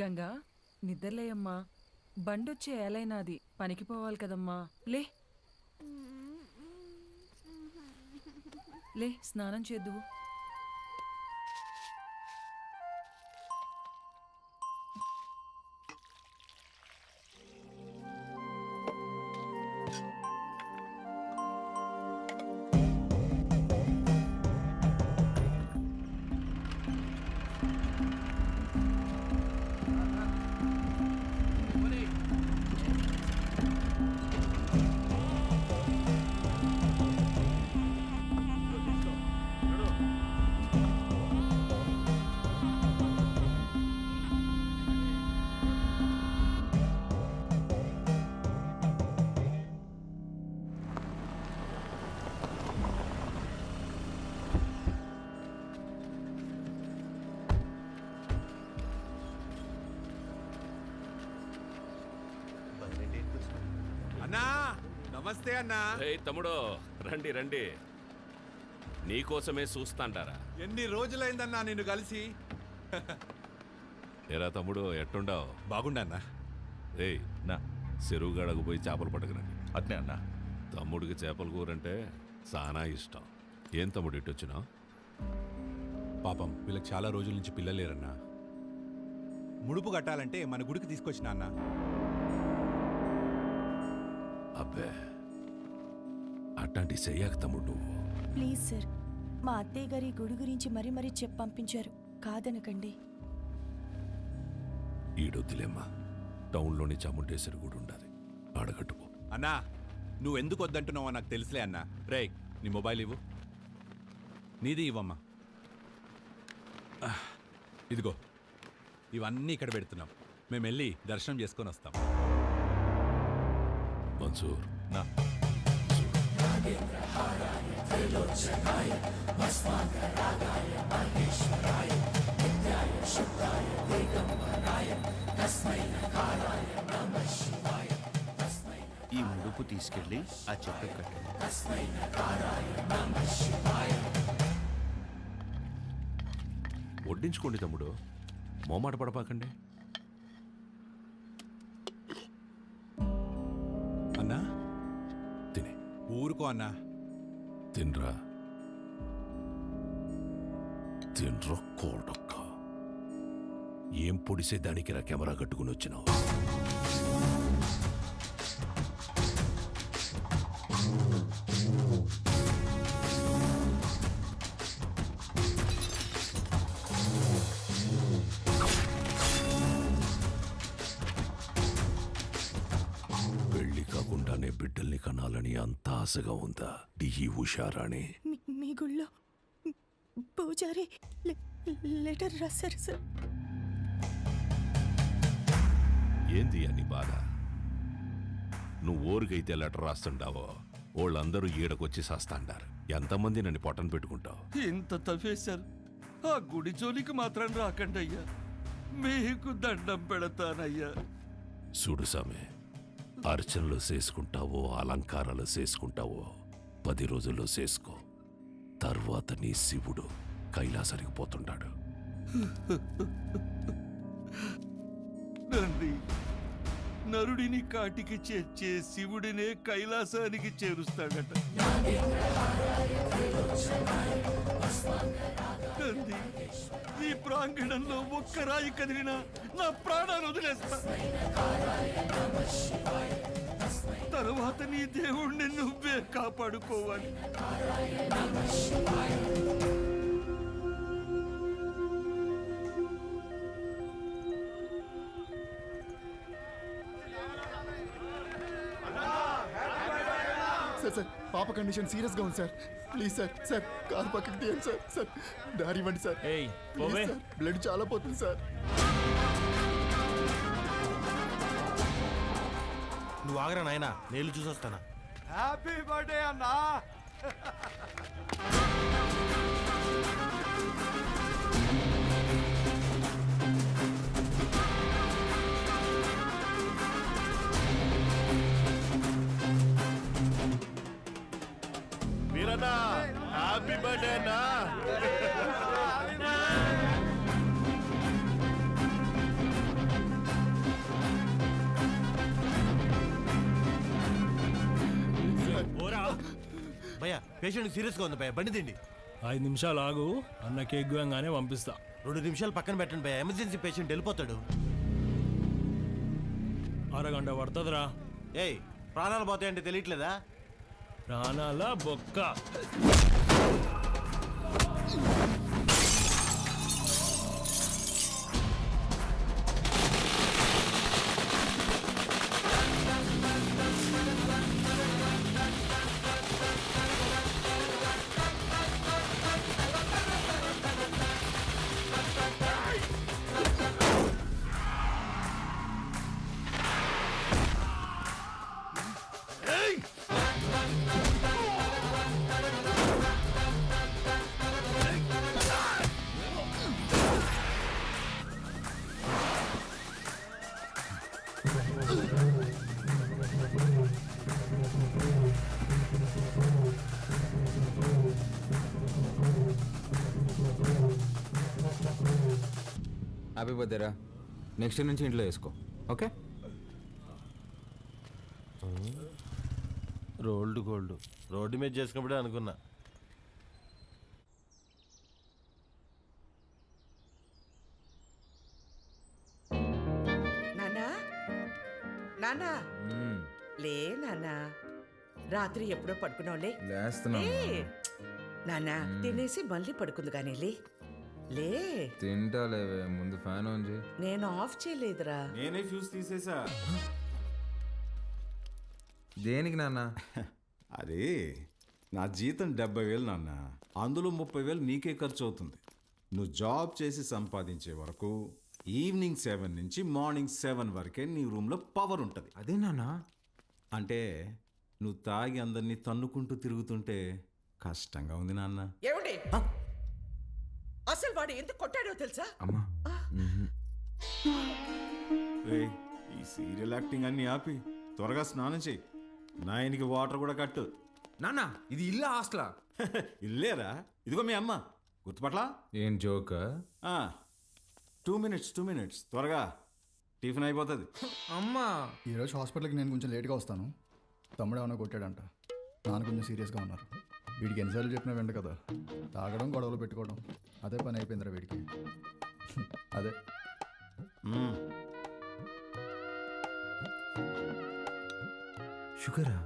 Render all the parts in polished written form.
గంగా నిద్రలేయమ్మా. బండొచ్చే ఏలైనాది, పనికి పోవాలి కదమ్మా. లే లే, స్నానం చేద్దువు. అన్నా నమస్తే అన్నా. తమ్ముడు రండి రండి, నీకోసమే చూస్తాంటారా. ఎన్ని రోజులైందన్నా నిన్ను కలిసి. ఏరా తమ్ముడు ఎట్టుండావు? బాగుండన్నా. ఏయ్ నా చెరువు గడకు పోయి చేపలు పట్టుకురండి. అట్నే అన్నా. తమ్ముడికి చేపల కూరంటే చాలా ఇష్టం. ఏం తమ్ముడు ఇటు వచ్చినావు? పాపం వీళ్ళకి చాలా రోజుల నుంచి పిల్లలేరన్నా. ముడుపు కట్టాలంటే మన గుడికి తీసుకొచ్చిన అన్న. అబ్బే అట్లాంటి చెయ్యాక తమ్ముడు నువ్వు. ప్లీజ్ సార్, మా అత్తయ్య గారి గుడి గురించి మరీ మరీ చెప్పి పంపించారు, కాదనకండి. ఈడొద్దులేమ్మా, టౌన్లోని చాముండేశ్వరి గుడి ఉండాలి, ఆడగట్టుపో. అన్నా నువ్వెందుకు వద్దంటున్నావో నాకు తెలుసులే అన్నా. రే నీ మొబైల్ ఇవ్వు. నీది ఇవ్వమ్మా. ఇదిగో ఇవన్నీ ఇక్కడ పెడుతున్నాం. మేము వెళ్ళి దర్శనం చేసుకొని వస్తాం. మన్సూర్ నా ఈ ముడుపు తీసుకెళ్ళి ఆ చెట్టు కట్టండి. వడ్డించుకోండి తమ్ముడు, మోమాట పడపాకండి. అన్నా తినే. ఊరుకో అన్నా. తినరా తినరా కోడొక్క. ఏం పొడిసే దానికి రా కెమెరా కట్టుకుని వచ్చినావు? పెళ్లి కాకుండానే బిడ్డల్ని కనాలని అంత ఆశగా ఉందా ఈ ఉషారాణి? మీ గుళ్ళో పూజారి లెటర్ రాశారు సార్. ఏంది అని బాధ? నువ్వు ఊరికైతే లెటర్ రాస్తుండావో వాళ్ళందరూ ఈడకొచ్చి సాస్తాండారు. ఎంతమంది నన్ను పొట్టన పెట్టుకుంటావు? ఇంత తవ్వేశారు, ఆ గుడి జోలికి మాత్రం రాకండి అయ్యా, మీకు దండం పెడతానయ్యా. చూడు సామె, అర్చనలు చేసుకుంటావో అలంకారాలు చేసుకుంటావో 10 రోజుల్లో చేసుకో. తర్వాత నీ శివుడు కైలాసానికి పోతుంటాడు. నంది నరుడిని కాటికి చేర్చే శివుడినే కైలాసానికి చేరుస్తాడట. నంది, ఈ ప్రాంగణంలో ఒక్క రాయి కదిలినా నా ప్రాణాలు వదిలేస్తా. తరువాత నీ దేవుణ్ణి నువ్వే కాపాడుకోవాలి. సార్ పాప కండిషన్ సీరియస్ గా ఉంది సార్. ప్లీజ్ సార్ కారు పక్కకి తీయండి సార్. దారి ఇవ్వండి సార్. బ్లడ్ చాలా పోతుంది సార్. నువ్వు ఆగరా నాయనా, నేను చూసొస్తానా. హ్యాపీ బర్త్డే అన్నా. వీరన్నా హ్యాపీ బర్త్డే అన్నా. భయ్యా పేషెంట్ సీరియస్గా ఉంది భయ్యా, బండి తిండి. 5 నిమిషాలు ఆగు, అన్న కేక్ గానే పంపిస్తా. 2 నిమిషాలు పక్కన పెట్టండి భయ్యా, ఎమర్జెన్సీ పేషెంట్ వెళ్ళిపోతాడు. అరగంట పడుతుందిరా. ఏయ్ ప్రాణాలు పోతాయంటే తెలియట్లేదా? ప్రాణాల బొక్క. హ్యాపీ బర్త్డేరా. నెక్స్ట్ నుంచి ఇంట్లో వేసుకో, ఓకే? రోల్డ్ గోల్డ్ రోడ్డు మీద చేసుకున్నప్పుడే అనుకున్నా. నానా నానా లే నానా, రాత్రి ఎప్పుడో పడుకున్నావులే. లేస్తున్నా. నానా తినేసి మళ్ళీ పడుకుంది కానీ లే లే. తింటాలేవే, ముందు ఫ్యాన్ ఆన్ చేయి. నేను ఆఫ్ చేయలేదురా. నేనే ఫ్యూజ్ తీసేసా. దేనికి నాన్న? అదే నా జీతం 70,000 నాన్న, అందులో 30,000 నీకే ఖర్చు అవుతుంది. నువ్వు జాబ్ చేసి సంపాదించే వరకు ఈవినింగ్ 7 నుంచి మార్నింగ్ 7 వరకే నీ రూమ్లో పవర్ ఉంటుంది. అదే నాన్న. అంటే నువ్వు తాగి అందరినీ తన్నుకుంటూ తిరుగుతుంటే కష్టంగా ఉంది నాన్న. ఏమండి అసలు వాడు ఎందుకు కొట్టాడో తెలుసా? అమ్మా. రేయ్, ఈ సీరియల్ యాక్టింగ్ అన్ని ఆపి త్వరగా స్నానం చేయి. నాయనికి వాటర్ కూడా కట్టు. నాన్న, ఇది ఇల్లా హాస్టలా? ఇల్లేరా, ఇదిగో మీ అమ్మ. గుర్తుపట్లా? ఏం జోక్? 2 మినిట్స్ త్వరగా టిఫిన్ అయిపోతుంది. అమ్మా, ఈరోజు హాస్పిటల్కి నేను కొంచెం లేట్గా వస్తాను. తమ్ముడు ఏమైనా కొట్టాడంట, నాన్న కొంచెం సీరియస్గా ఉన్నారు. వీడికి ఎన్నిసార్లు చెప్పినా వెంట కదా, తాగడం గొడవలు పెట్టుకోవడం అదే పని అయిపోయిందిరా వీడికి. అదే షుగరా?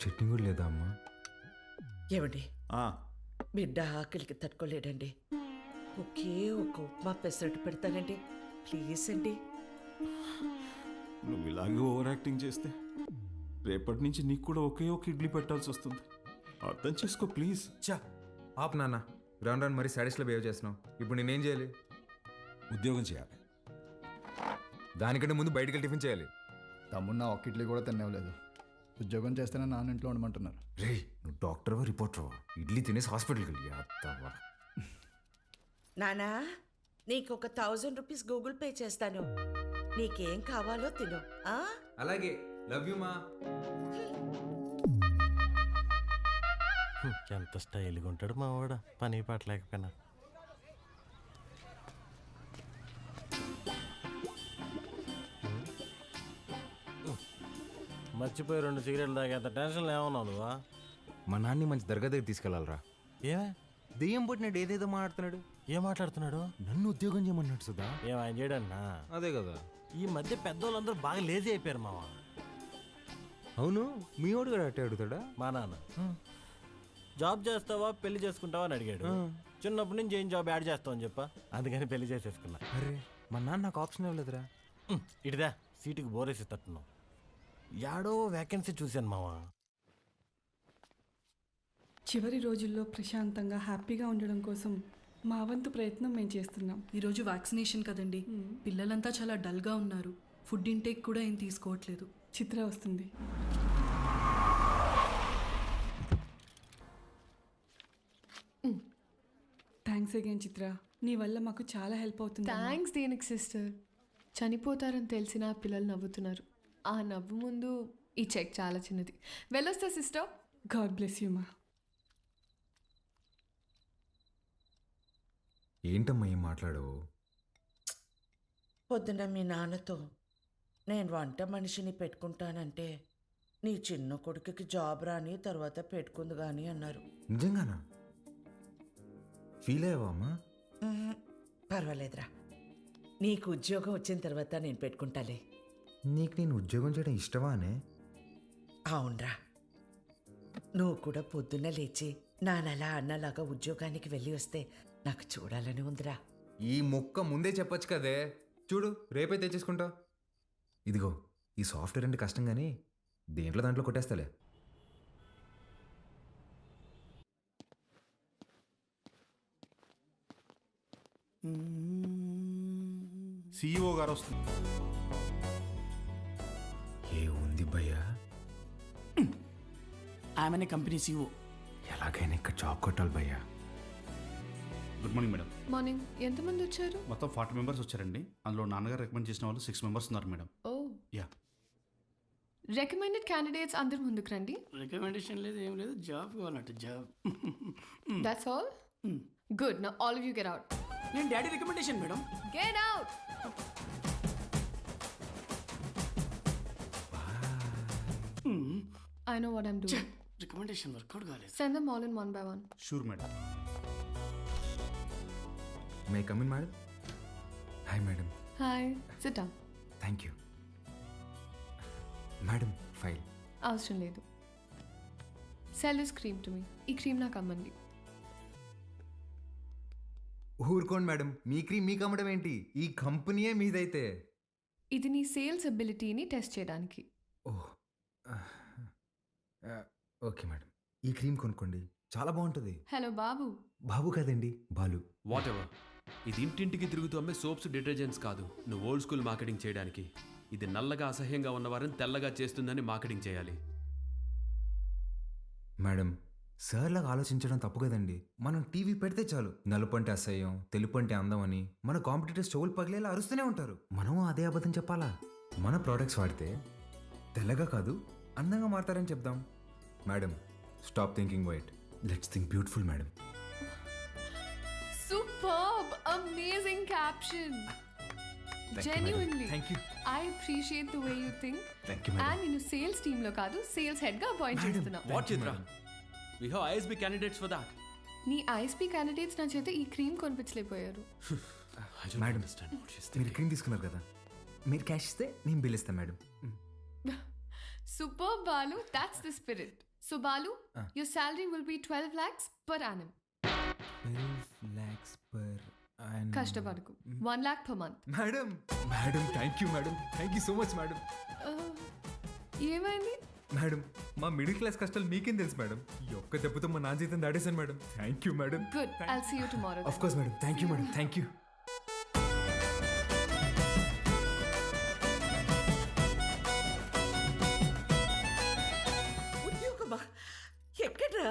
చట్నీ కూడా లేదా అమ్మా? ఏమండి బిడ్డ ఆకలికి తట్టుకోలేడండి, ఒకే ఒక ఉప్మా పెసరట్టు పెడతానండి ప్లీజ్ అండి. నువ్వు ఇలాగే ఓవర్ యాక్టింగ్ చేస్తే రేపటి నుంచి నీకు కూడా ఒకే ఒక ఇడ్లీ పెట్టాల్సి వస్తుంది. అర్థం చేసుకో ప్లీజ్. చా ఆప్ నాన్న, రాను రాను మరీ సాడీస్లో బిహేవ్ చేస్తున్నావు. ఇప్పుడు నేనేం చేయాలి? ఉద్యోగం చేయాలి. దానికంటే ముందు బయటికి వెళ్ళి టిఫిన్ చేయాలి. తమ్ముడు నా ఒక్క ఇడ్లీ కూడా తినేవలేదు. ఉద్యోగం చేస్తేనే నాన్న ఇంట్లో ఉండమంటున్నారు. రే, నువ్వు డాక్టర్వా రిపోర్టర్వా? ఇడ్లీ తినేసి హాస్పిటల్కి వెళ్ళి అత్తవా. నానా నీకు ఒక 1000 రూపీస్ గూగుల్ పే చేస్తాను, నీకేం కావాలో తిను. అలాగే, లవ్ యూ మా. ఎంత స్టైల్గా ఉంటాడు మా వాడ, పని పాట లేకపోయినా. మర్చిపోయి 2 సిగరెట్లు తాగేంత టెన్షన్లో ఏమన్నావు నువ్వా? మా నాన్ని మంచి దర్గా దగ్గర తీసుకెళ్ళాలరా. ఏమే దెయ్యం పుట్టినాడు, ఏదేదో మాట్లాడుతున్నాడు. ఏం మాట్లాడుతున్నాడు? నన్ను ఉద్యోగం చేయమన్నాడు సుధా. ఏం ఆయన చేయడన్నా? అదే కదా. ఈ మధ్య పెద్దోళ్ళందరూ బాగా లేజీ అయిపోయారు మావా. అవును, మీ వాడు కూడా అట్టే అడుగుతాడా? మా నాన్న జాబ్ చేస్తావా పెళ్లి చేసుకుంటావా అని అడిగాడు. చిన్నప్పటి నుంచి ఏం జాబ్ యాడ్ చేస్తావు అని చెప్పా, అందుకని పెళ్లి చేసేసుకున్నా. అరే, మా నాన్న నాకు ఆప్షన్ ఇవ్వలేదురా. ఇటుదా సీటుకి బోరేసి తట్టున్నావు. యాడో వేకెన్సీ చూశాను మావా. చివరి రోజుల్లో ప్రశాంతంగా హ్యాపీగా ఉండడం కోసం మా వంతు ప్రయత్నం మేము చేస్తున్నాం. ఈరోజు వ్యాక్సినేషన్ కదండి, పిల్లలంతా చాలా డల్గా ఉన్నారు. ఫుడ్ ఇంటేక్ కూడా ఏం తీసుకోవట్లేదు. చిత్ర వస్తుంది. థ్యాంక్స్ అగైన్ చిత్ర, నీ వల్ల మాకు చాలా హెల్ప్ అవుతుంది. థ్యాంక్స్ దేనికి సిస్టర్. చనిపోతారని తెలిసిన పిల్లలు నవ్వుతున్నారు. ఆ నవ్వు ముందు ఈ చెక్ చాలా చిన్నది. వెళ్ళొస్తా సిస్టర్. గాడ్ బ్లెస్ యూ మా. ఏంటమ్మా ఏం మాట్లాడవు? పొద్దున మీ నాన్నతో నేను వంట మనిషిని పెట్టుకుంటానంటే నీ చిన్న కొడుకుకి జాబ్ రాని తర్వాత పెట్టుకుంది కానీ అన్నారు. నిజంగానా? ఫీల్ అయ్యావా అమ్మా? పర్వాలేదురా, నీకు ఉద్యోగం వచ్చిన తర్వాత నేను పెట్టుకుంటాలే. నీకు నేను ఉద్యోగం చేయడం ఇష్టమా అనే? అవునరా, నువ్వు కూడా పొద్దున్న లేచి నానలా అన్నలాగా ఉద్యోగానికి వెళ్ళి వస్తే నాకు చూడాలని ఉందిరా. ఈ ముక్క ముందే చెప్పొచ్చు కదే. చూడు, రేపే తెచ్చేసుకుంటా. ఇదిగో, ఈ సాఫ్ట్వేర్ అంటే కష్టం కానీ దాంట్లో కొట్టేస్తాలే. CEO గారు వస్తుంది. ఏ ఉంది భయ్యా? ఆమెనే కంపెనీ CEO. ఎలాగైనా ఇక్కడ జాబ్ కొట్టాలి భయ్యా. Good morning madam. మార్నింగ్. ఎంతమంది వచ్చారు? మొత్తం 40 మెంబర్స్ వచ్చారండి. అందులో నాన్నగారు రికమెండ్ చేసిన వాళ్ళు 6 మెంబర్స్ ఉన్నారు madam. Oh, yeah. Recommended candidates అందరు ముందుకు రండి. రికమెండేషన్ లేదు, ఏం లేదు, జాబ్ కావాలంట, job. That's all. Good. Now all of you get out. నేను daddy recommendation madam. Get out. I know what I'm doing. Recommendation work out కాలేదు. Send them all in one by one. Sure madam. May come in madam? Hi madam. Hi. Sit down. Thank you madam. File అవసరం లేదు. Sell this cream to me. ఈ cream నాకు అమ్మండి. ఊరుకోండి madam, మీ cream మీకు అమ్మడం ఏంటి? ఈ కంపెనీయే మీదైతే. ఇది నీ సేల్స్ అబిలిటీని టెస్ట్ చేయడానికి. ఓహ్, ఓకే మేడం. ఈ క్రీమ్ కొనుక్కోండి, చాలా బాగుంటుంది. హలో బాబు. బాబు కాదండి, బాలు. What ever. ఇది ఇంటింటికి తిరుగుతూ అమ్మే సోప్స్, డిటర్జెంట్స్ కాదు. నువ్వు ఓల్డ్ స్కూల్ మార్కెటింగ్ చేయడానికి. ఇది నల్లగా అసహ్యంగా ఉన్నవారిని తెల్లగా చేస్తుందని మార్కెటింగ్ చేయాలి. మేడం, సార్ లాగా ఆలోచించడం తప్పు కదండి. మనం టీవీ పెడితే చాలు నలుపు అంటే అసహ్యం, తెలుపు అంటే అందం అని మన కాంపిటీటర్స్ చెవులు పగిలేలా అరుస్తూనే ఉంటారు. మనం అదే అబద్ధం చెప్పాలా? మన ప్రోడక్ట్స్ వాడితే తెల్లగా కాదు అందంగా మారతారని చెప్దాం. Madam, stop thinking white, let's think beautiful madam. Superb, amazing caption. Genuinely. Thank you. I appreciate the way you think. Thank you, madam. And నేను సేల్స్ టీమ్ లో కాదు, సేల్స్ హెడ్ గా అపాయింట్ చేస్తున్నా. What Chitra? We have ISB candidates for that. నీ ISP candidates నా చేత ఈ cream కొనిపించలేకపోయారు. మేడం, మీరు క్రీమ్ తీసుకున్నారు కదా, మీరు క్యాష్ ఇస్తే నేను బిల్ ఇస్తాను madam. Superb, Balu. That's the spirit. So Balu, your salary will be 12 lakhs per annum. 12 lakhs per annum. కష్టపడకు. 1 lakh per month. Madam, madam, thank you madam, thank you so much madam. ఏమైంది? Madam, మా middle class కష్టాలు మీకేం తెలుసు madam? ఈ ఒక్క దెబ్బతో మా నాన్న జీతం దాడేశాను madam. Thank you madam. Good. I'll see you tomorrow. Of course madam. Thank you madam. Thank you. ఉద్యోగమా? ఎక్కడ్రా?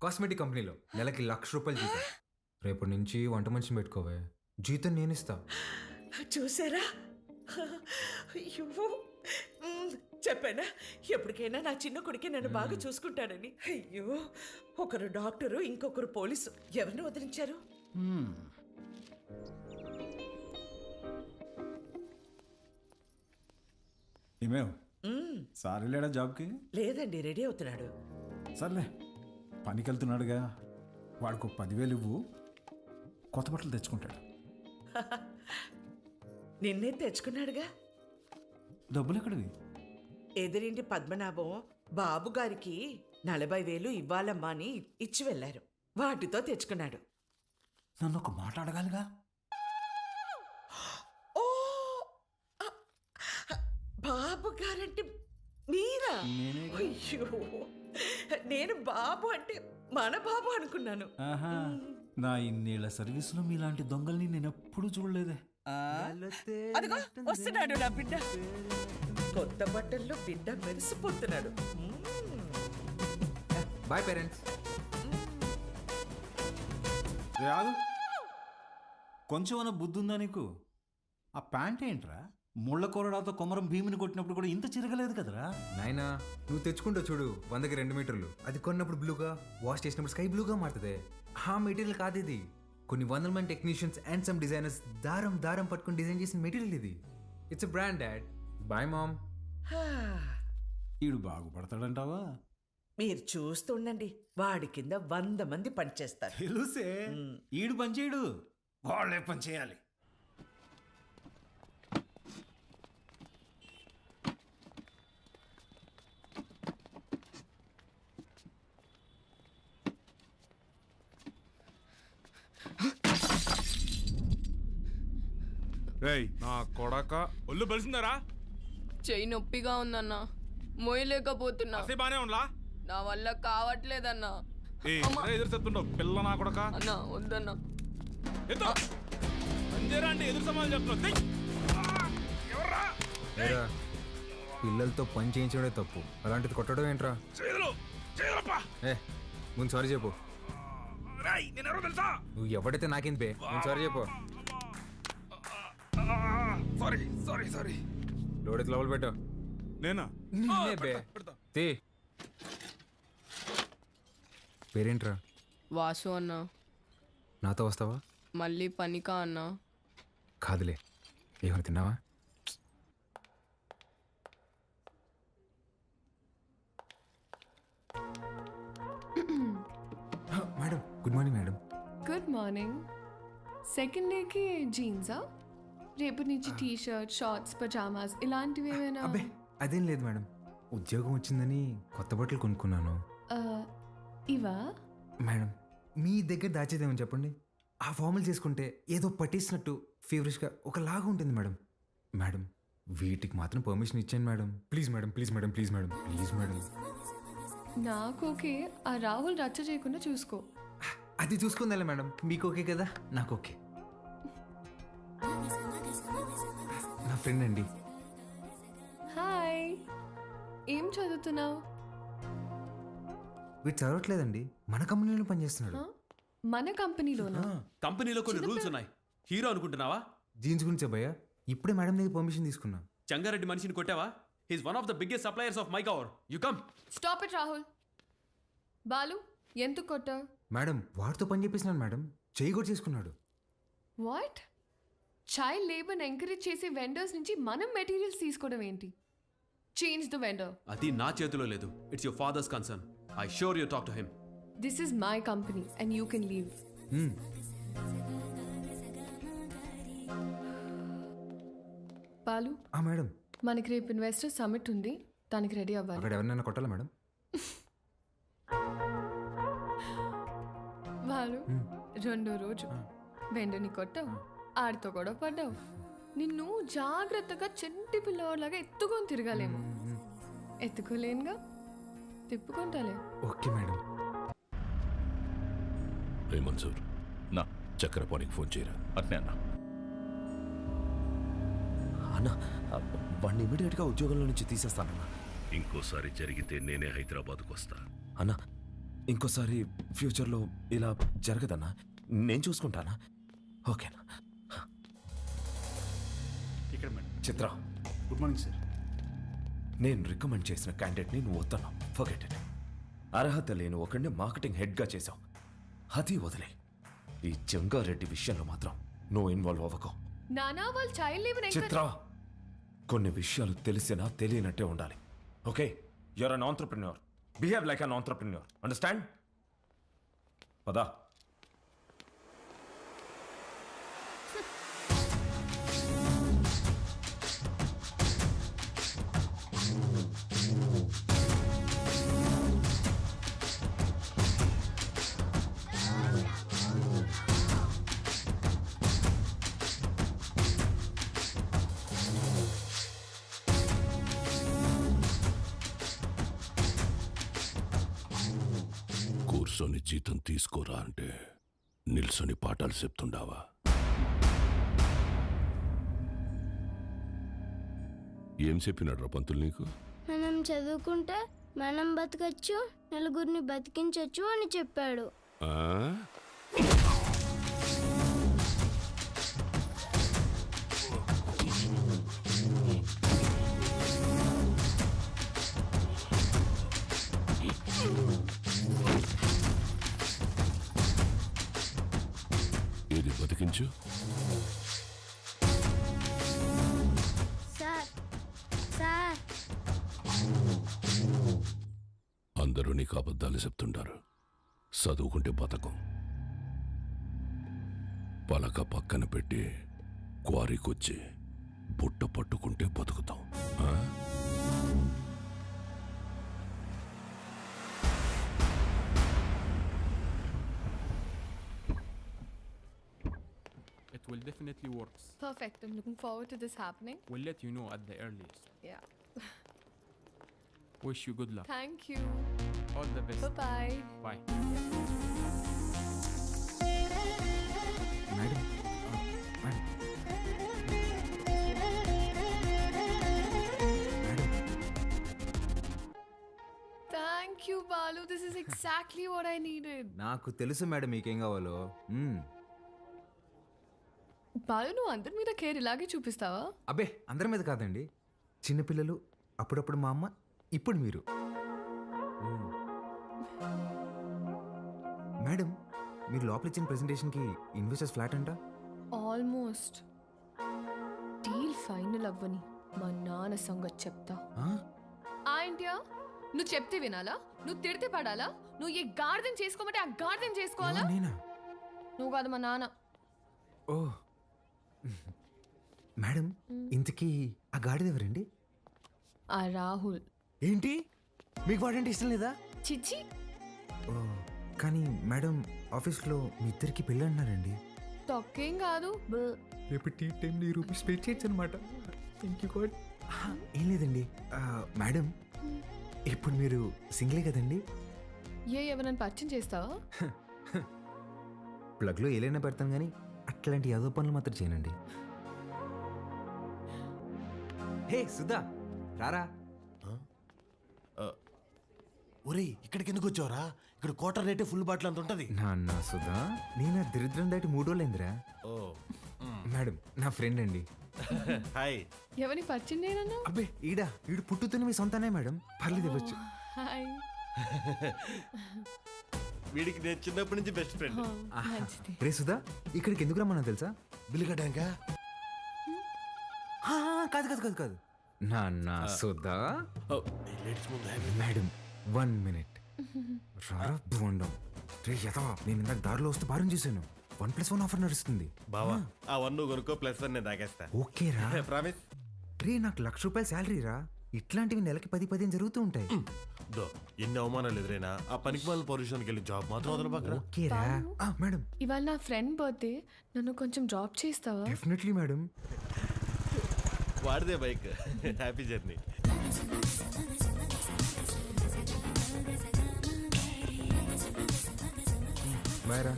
కాస్మెటిక్ కంపెనీలో నెలకి ₹1,00,000 జీతం. రేపటి నుంచి వంట మనిషిని పెట్టుకోవే, జీతం నేను ఇస్తా. చూసారా? అయ్యో, చెప్పానా ఎప్పటికైనా నా చిన్న కొడుకే నన్ను బాగా చూసుకుంటాడని. అయ్యో, ఒకరు డాక్టరు, ఇంకొకరు పోలీసు. ఎవరిని వదిలించారు? ఏమేవ్ సార్ వెళ్ళాడా జాబ్కి? లేదండి, రెడీ అవుతున్నాడు. సర్లే, పనికి వెళ్తున్నాడుగా, వాడికి 10,000 ఇవ్వు, కొత్త బట్టలు తెచ్చుకుంటాడు. నిన్నే తెచ్చుకున్నాడుగా. డబ్బులు ఎక్కడివి? ఎదురింటి పద్మనాభం బాబు గారికి 40,000 ఇవ్వాలమ్మా అని ఇచ్చి వెళ్ళారు. వాటితో తెచ్చుకున్నాడు. నన్ను ఒక మాట అడగాలిగా. ఓ, బాబు గారంటే మీరా? అయ్యో, నేను బాబు అంటే మన బాబు అనుకున్నాను. ఆహా, నా ఇన్నేళ్ల సర్వీసులో మీలాంటి దొంగల్ని నేను ఎప్పుడూ చూడలేదే. అదిగో వస్తున్నాడు నా బిడ్డ. కొత్త బట్టల్లో బిడ్డ మెరిసిపోతున్నాడు. Boy parents. రాదు, కొంచెం అన్న బుద్ధి ఉందా నీకు? ఆ ప్యాంట్ ఏంట్రా? ముళ్ళ కొరడాతో కొమరం భీమిని కొట్టినప్పుడు కూడా ఇంత చిరగలేదు కదరా. నాయనా, నువ్వు తెచ్చుకుంటావు చూడు 100కి 2 మీటర్లు. అది కొన్నప్పుడు బ్లూగా, వాష్ చేసినప్పుడు స్కై బ్లూగా మారుతుంది. ఆ మెటీరియల్ కాదు ఇది. కొన్ని 100 మంది టెక్నీషియన్స్ అండ్ సమ్ డిజైనర్స్ దారం పట్టుకుని డిజైన్ చేసిన మెటీరియల్ ఇది. It's a brand dad. Bye mom. ఈడు బాగుపడతాడంటావా? మీరు చూస్తుండండి, వాడి కింద 100 మంది పనిచేస్తారు. తెలుసే, ఈడు పని చేయడు, వాళ్ళే పని చేయాలి. నా కొడక ఒళ్ళు బలిసిందరా? చెయ్యి నొప్పిగా ఉందన్నా, మోయలేకపోతున్నా. బానే ఉండలా? నా వల్ల కావట్లేదన్నా. ఎదురు చెప్తుండవు పిల్ల నా కొడక. అన్నా వద్దన్నా. అంతేరా అంటే ఎదురు సమాధానం చెప్తున్నావు. పిల్లలతో పని చేయించడమే తప్పు, అలాంటిది కొట్టడం ఏంట్రా? ఏ ముందు సారీ చెప్పు. నువ్వు ఎవడైతే నాకేంది బే, నేను సారీ చెప్పు. సారీ లోడెత్తి లోపల పెట్టు. నేనా? బే తీ. పేరేంట్రా? వాసు అన్నా. నాతో వస్తావా? మళ్ళీ పనికా అన్నా? కాదులే, ఏమైనా తిన్నావా? Madam good morning. Madam good morning. Second డేకి జీన్సా? రేపటి నుంచి టీ షర్ట్, షార్ట్స్, పజామాస్ ఇలాంటివి ఏమైనా? అబ్బే అదేం లేదు మేడం, ఉద్యోగం వచ్చిందని కొత్త బట్టలు కొనుక్కున్నాను. ఇవా? మేడం మీ దగ్గర దాచేదేమని చెప్పండి, ఆ ఫార్మల్ చేసుకుంటే ఏదో పట్టేసినట్టు ఫీవరిష్గా ఒకలాగా ఉంటుంది మేడం. మేడం వీటికి మాత్రం పర్మిషన్ ఇచ్చాను madam. Please madam, please madam, please madam, please madam. నాకు ఓకే, ఆ రాహుల్ రచ్చ చేయకుండా చూసుకో. అది చూసుకుందా మేడం, మీకు ఓకే కదా? నాకు ఓకే. నా ఫ్రెండ్ అండి. హాయ్, ఏం చదువుతున్నావు? వీడు చదవట్లేదండి, మన కంపెనీలో పనిచేస్తున్నాడు. మన కంపెనీలోనా? కంపెనీలో కొన్ని రూల్స్ ఉన్నాయి. హీరో అనుకుంటున్నావా? జీన్స్ గురించి భయ్యా, ఇప్పుడే మేడం దగ్గర పర్మిషన్ తీసుకున్నా. చంగారెడ్డి మనిషిని కొట్టావా? He's one of the biggest suppliers of Mycover. You come. Stop it Rahul. Balu ఎందుకు కొట్టావు? మేడం వాడితో పని చేపిస్తున్నాను మేడం, చేయి కూడా చేసుకున్నాడు. వాట్? చైల్డ్ లేబర్ ఎంకరేజ్ చేసే వెండర్స్ నుంచి మనం మెటీరియల్స్ తీసుకోవడం ఏంటి? Change the vendor. అది నా చేతిలో లేదు. It's your father's concern. I sure you talk to him. This is my company and you can leave. Balu madam మనకి రేపు ఇన్వెస్టర్ సమిట్ ఉంది, దానికి రెడీ అవ్వాలి. అక్కడ ఎవరినైనా కొట్టాలా మేడం? బాలు రెండో రోజు వెండని కొట్టావు, ఆడితో కూడా పడ్డావు. నిన్ను జాగ్రత్తగా చెంటి పిల్లవాడిలాగా ఎత్తుకొని తిరగాలేమో. ఎత్తుకోలేనుగా, తిప్పుకుంటాలే. Okay madam. రే మన్సూర్, నా చక్రపాణికి ఫోన్ చేయరా. అట్నే అన్నా. అన్నా వాడిని ఇమీడియట్గా ఉద్యోగంలో నుంచి తీసేస్తానన్నా. ఇంకోసారి జరిగితే నేనే హైదరాబాద్కు వస్తా. అన్నా ఇంకోసారి ఫ్యూచర్లో ఇలా జరగదన్నా, నేను చూసుకుంటానా? ఓకేనా? ఇక్కడ మేడం. చిత్ర గుడ్ మార్నింగ్ సార్. నేను రికమెండ్ చేసిన క్యాండిడేట్ని నువ్వు వద్దన్నావు. Forget it. అర్హత లేని ఒకడిని మార్కెటింగ్ హెడ్గా చేశావు, అది వదిలే. ఈ జంగారెడ్డి విషయంలో మాత్రం నువ్వు ఇన్వాల్వ్ అవ్వకు. నానా వాళ్ళు చైల్డ్ లేబర్ చిత్ర, కొన్ని విషయాలు తెలిసినా తెలియనట్టే ఉండాలి. Okay, you're an entrepreneur. Behave like an entrepreneur. Understand? పదా. కూర్చొని జీతం తీసుకోరా అంటే నిల్సొని పాఠాలు చెప్తుండావా? ఏం చెప్పినాడ్రా పంతులు నీకు? మనం చదువుకుంటే మనం బతకచ్చు, నలుగురిని బతికించవచ్చు అని చెప్పాడు. ఏది బతికించు? సార్ అందరూ నీకు అబద్ధాలు చెప్తుంటారు. చదువుకుంటే బతకం, పలక పక్కన పెట్టి క్వారీకొచ్చి బుట్ట పట్టుకుంటే బతుకుతాం. It will definitely work. Perfect. I'm looking forward to this happening. We'll let you know at the earliest. Yeah. Wish you good luck. Thank you. All the best. Bye-bye. Bye. Madam madam Thank you, Balu. This is exactly what I needed. నాకు తెలుసు madam మీకేం కావాలో. బాలు, నువ్వు అందరి మీద care ఇలాగే చూపిస్తావా? అబ్బే అందరి మీద కాదండి, చిన్నపిల్లలు, అప్పుడప్పుడు మా అమ్మ, ఇప్పుడు మీరు. మేడం మీరు లోపల ఇచ్చిన ప్రెజెంటేషన్కి ఇన్వెస్టర్స్ ఫ్లాట్ అంట. ఆల్మోస్ట్. డీల్ ఫైనల్ అవ్వని మా నాన్న సంగతి చెప్తా. ఏంటియా నువ్వు చెప్తే వినాలా? నువ్వు తిడితే పడాలా? నువ్వు ఏ గార్డెన్ చేసుకోమంటే ఆ గార్డెన్ చేసుకోవాలా? నేనా? నువ్వు కాదు, మా నాన్న. ఓ మేడం, ఇంతకీ ఆ గాడిద ఎవరండి? ఆ రాహుల్. ఏంటి మీకు వాడంటే ఇష్టం లేదా? చిచ్చి. ఓ కానీ మేడం ఆఫీస్లో మీ ఇద్దరికి పెళ్ళి అన్నారండి. తొక్కేం కాదు. రేపు టీ టైంలో ఈ రూపీస్ పే చేయొచ్చు అనమాట. Thank you God. ఏం లేదండి మేడం, ఇప్పుడు మీరు సింగిలే కదండి? ఎవరైనా పరిచయం చేస్తావా? ప్లగ్లో ఏలైనా పెడతాను కానీ అట్లాంటి యాదో పనులు మాత్రం చేయనండి. హే సుధా రారా. ఒరే, ఇక్కడికి ఎందుకు వచ్చావురా? ఇక్కడ క్వార్టర్ రేటే ఫుల్ బాటిల్ అంత ఉంటది. నాన్న సుధా, నేను దరిద్రం దాటి 3 రోజులైందిరా. ఓ మేడం నా ఫ్రెండ్ అండి. హాయ్. ఎవరిని పరిచయం చేయనన్నా? అబ్బే ఈడు పుట్టుతున్న మీ సొంతనే మేడం, పర్లేదు ఇవ్వచ్చు. హాయ్. వీడికి నేను చిన్నప్పటి నుంచి బెస్ట్ ఫ్రెండ్. రే సుధా, ఇక్కడికి ఎందుకు రమ్మన్నా తెలుసా? బిల్లు కట్టాక? కాదు కాదు కాదు కాదు నాన్న సుధా. మేడం 1 minute రారా బోండం. రే యదవా, నేను ఇందాక దారిలో వస్తూ భారం చేశాను. 1+1 ఆఫర్ నడుస్తుంది. బావా ఆ 1 నువ్వు కొనుక్కో, +1 నేను తాగేస్తా. ఓకే రా. ప్రామిస్. రే నాకు ₹1,00,000 శాలరీ రా. ఇట్లాంటివి నెలకి 10-15 జరుగుతూ ఉంటాయి. ఎన్ని అవమానాలు ఎదురైనా ఆ పనికి వాళ్ళ పొజిషన్కి వెళ్ళి జాబ్ మాత్రం వదలబాకరా. ఓకే రా. మేడం ఇవాళ నా ఫ్రెండ్ బర్త్డే, నన్ను కొంచెం డ్రాప్ చేస్తావా? Definitely madam. వాడిదే బైక్. Happy journey. బాయ్ రా.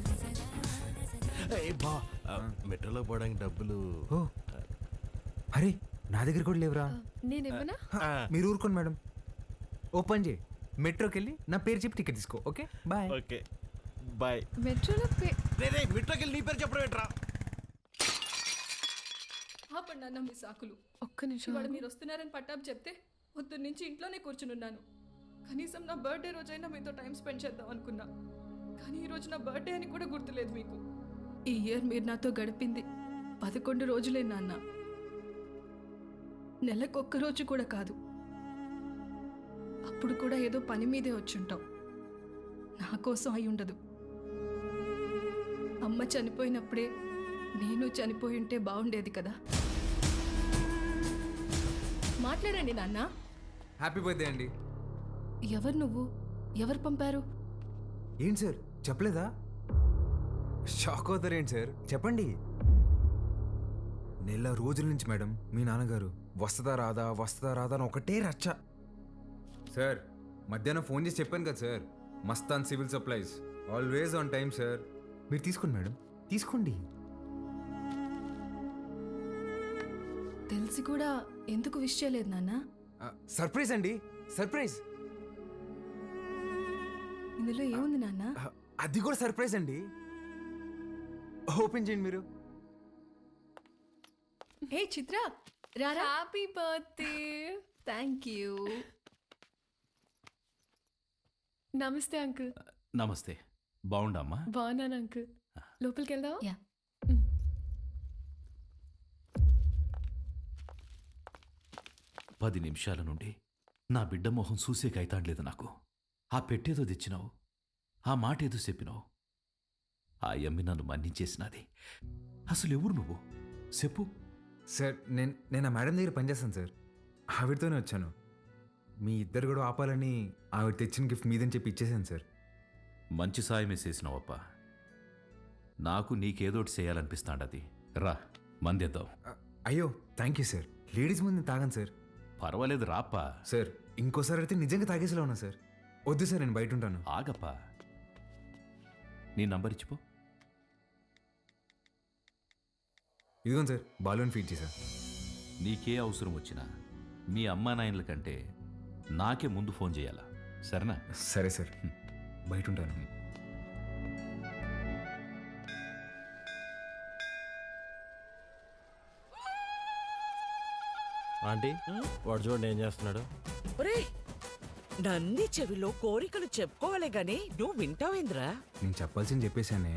మెట్రోలో పోవడానికి డబ్బులు. ఓ అరే నా దగ్గర కూడా లేవురా. నేను ఇవ్వనా? మీరు ఊరుకోండి మేడం. ఓపెన్ చేయి, మెట్రోకి వెళ్ళి నా పేరు చెప్పి టికెట్ తీసుకో. Okay bye. Okay bye. మెట్రోలో మెట్రోకి వెళ్ళి నీ పేరు చెప్పడం ఏంట్రా? ఆపండి అన్న మీ సాకులు. ఒక్క నిమిషం. ఇవాళ మీరు వస్తున్నారని పట్టాపు చెప్తే పొద్దున్న నుంచి ఇంట్లోనే కూర్చునున్నాను. కనీసం నా బర్త్డే రోజైనా మీతో టైం స్పెండ్ చేద్దాం అనుకున్నా, కానీ ఈరోజు నా బర్త్డే అని కూడా గుర్తులేదు మీకు. ఈ ఇయర్ మీరు నాతో గడిపింది 11 రోజులే నాన్న. నెలకొక్క రోజు కూడా కాదు. అప్పుడు కూడా ఏదో పని మీదే వచ్చుంటాం. నా కోసం అయి ఉండదు. అమ్మ చనిపోయినప్పుడే నేను చనిపోయి ఉంటే బాగుండేది కదా. మాట్లాడండి నాన్న. హ్యాపీ బర్త్డే అండి. ఎవరు నువ్వు? ఎవరు పంపారు? ఏంటి సార్ చెప్పలేదా? షాక్ అవుతారేంటి సార్, చెప్పండి. నెల రోజుల నుంచి మేడం మీ నాన్నగారు వస్తుందా రాదా అని ఒకటే రచ్చ. సార్ మధ్యాహ్నం ఫోన్ చేసి చెప్పాను కదా sir, Mastan civil supplies always on time sir. మీరు తీసుకోండి మేడం, తీసుకోండి. తెలిసి కూడా ఎందుకు విష్ చేయలేదు నాన్న? సర్ప్రైజ్ అండి, సర్ప్రైజ్. ఇందులో ఏముంది నాన్న? అది కూడా సర్ప్రైజ్ అండి. ఓపెన్ చేయండి మీరు. హే చిత్ర, రారా. Happy birthday. Thank you. నమస్తే అంకుల్. నమస్తే. బాగుండమ్మా? బాగున్నాను అంకుల్. లోపలికి వెళ్దావా? యా. 10 నిమిషాల నుండి నా బిడ్డ మొహం చూసేకైతాండలేదు నాకు. ఆ పెట్టేదో తెచ్చినావు, ఆ మాట ఏదో చెప్పినావు. ఆ యమ్మి నన్ను మన్నించేసినది. అసలు ఎవరు నువ్వు చెప్పు. సార్ నేను ఆ మేడం దగ్గర పనిచేస్తాను సార్. ఆవిడతోనే వచ్చాను. మీ ఇద్దరు కూడా ఆపాలని ఆవిడ తెచ్చిన గిఫ్ట్ మీదని చెప్పి ఇచ్చేసాను సార్. మంచి సాయమే చేసినావప్ప. నాకు నీకేదోటి చేయాలనిపిస్తాండది. రా మందేద్దాం. అయ్యో థ్యాంక్ యూ సార్. లేడీస్ ముందు తాగాను సార్. పర్వాలేదు రాప్పా. సార్ ఇంకోసారి అయితే నిజంగా తాగేసేలా ఉన్నా సార్. వద్దు సార్, నేను బయట ఉంటాను. ఆగప్పా, నీ నంబర్ ఇచ్చిపో. ఇదిగోండి సార్, బాలూన్ ఫీడ్ చేశా. నీకే అవసరం వచ్చినా మీ అమ్మా నాయనల కంటే నాకే ముందు ఫోన్ చేయాలా, సరేనా? సరే సార్, బయట ఉంటాను. ఆంటీ, వాడు చూడండి ఏం చేస్తున్నాడు. ఒరేయ్, నంది చెవిలో కోరికలు చెప్పుకోవాలే గాని నువ్వు వింటావేంద్రా? నేను చెప్పాల్సింది చెప్పేశానే,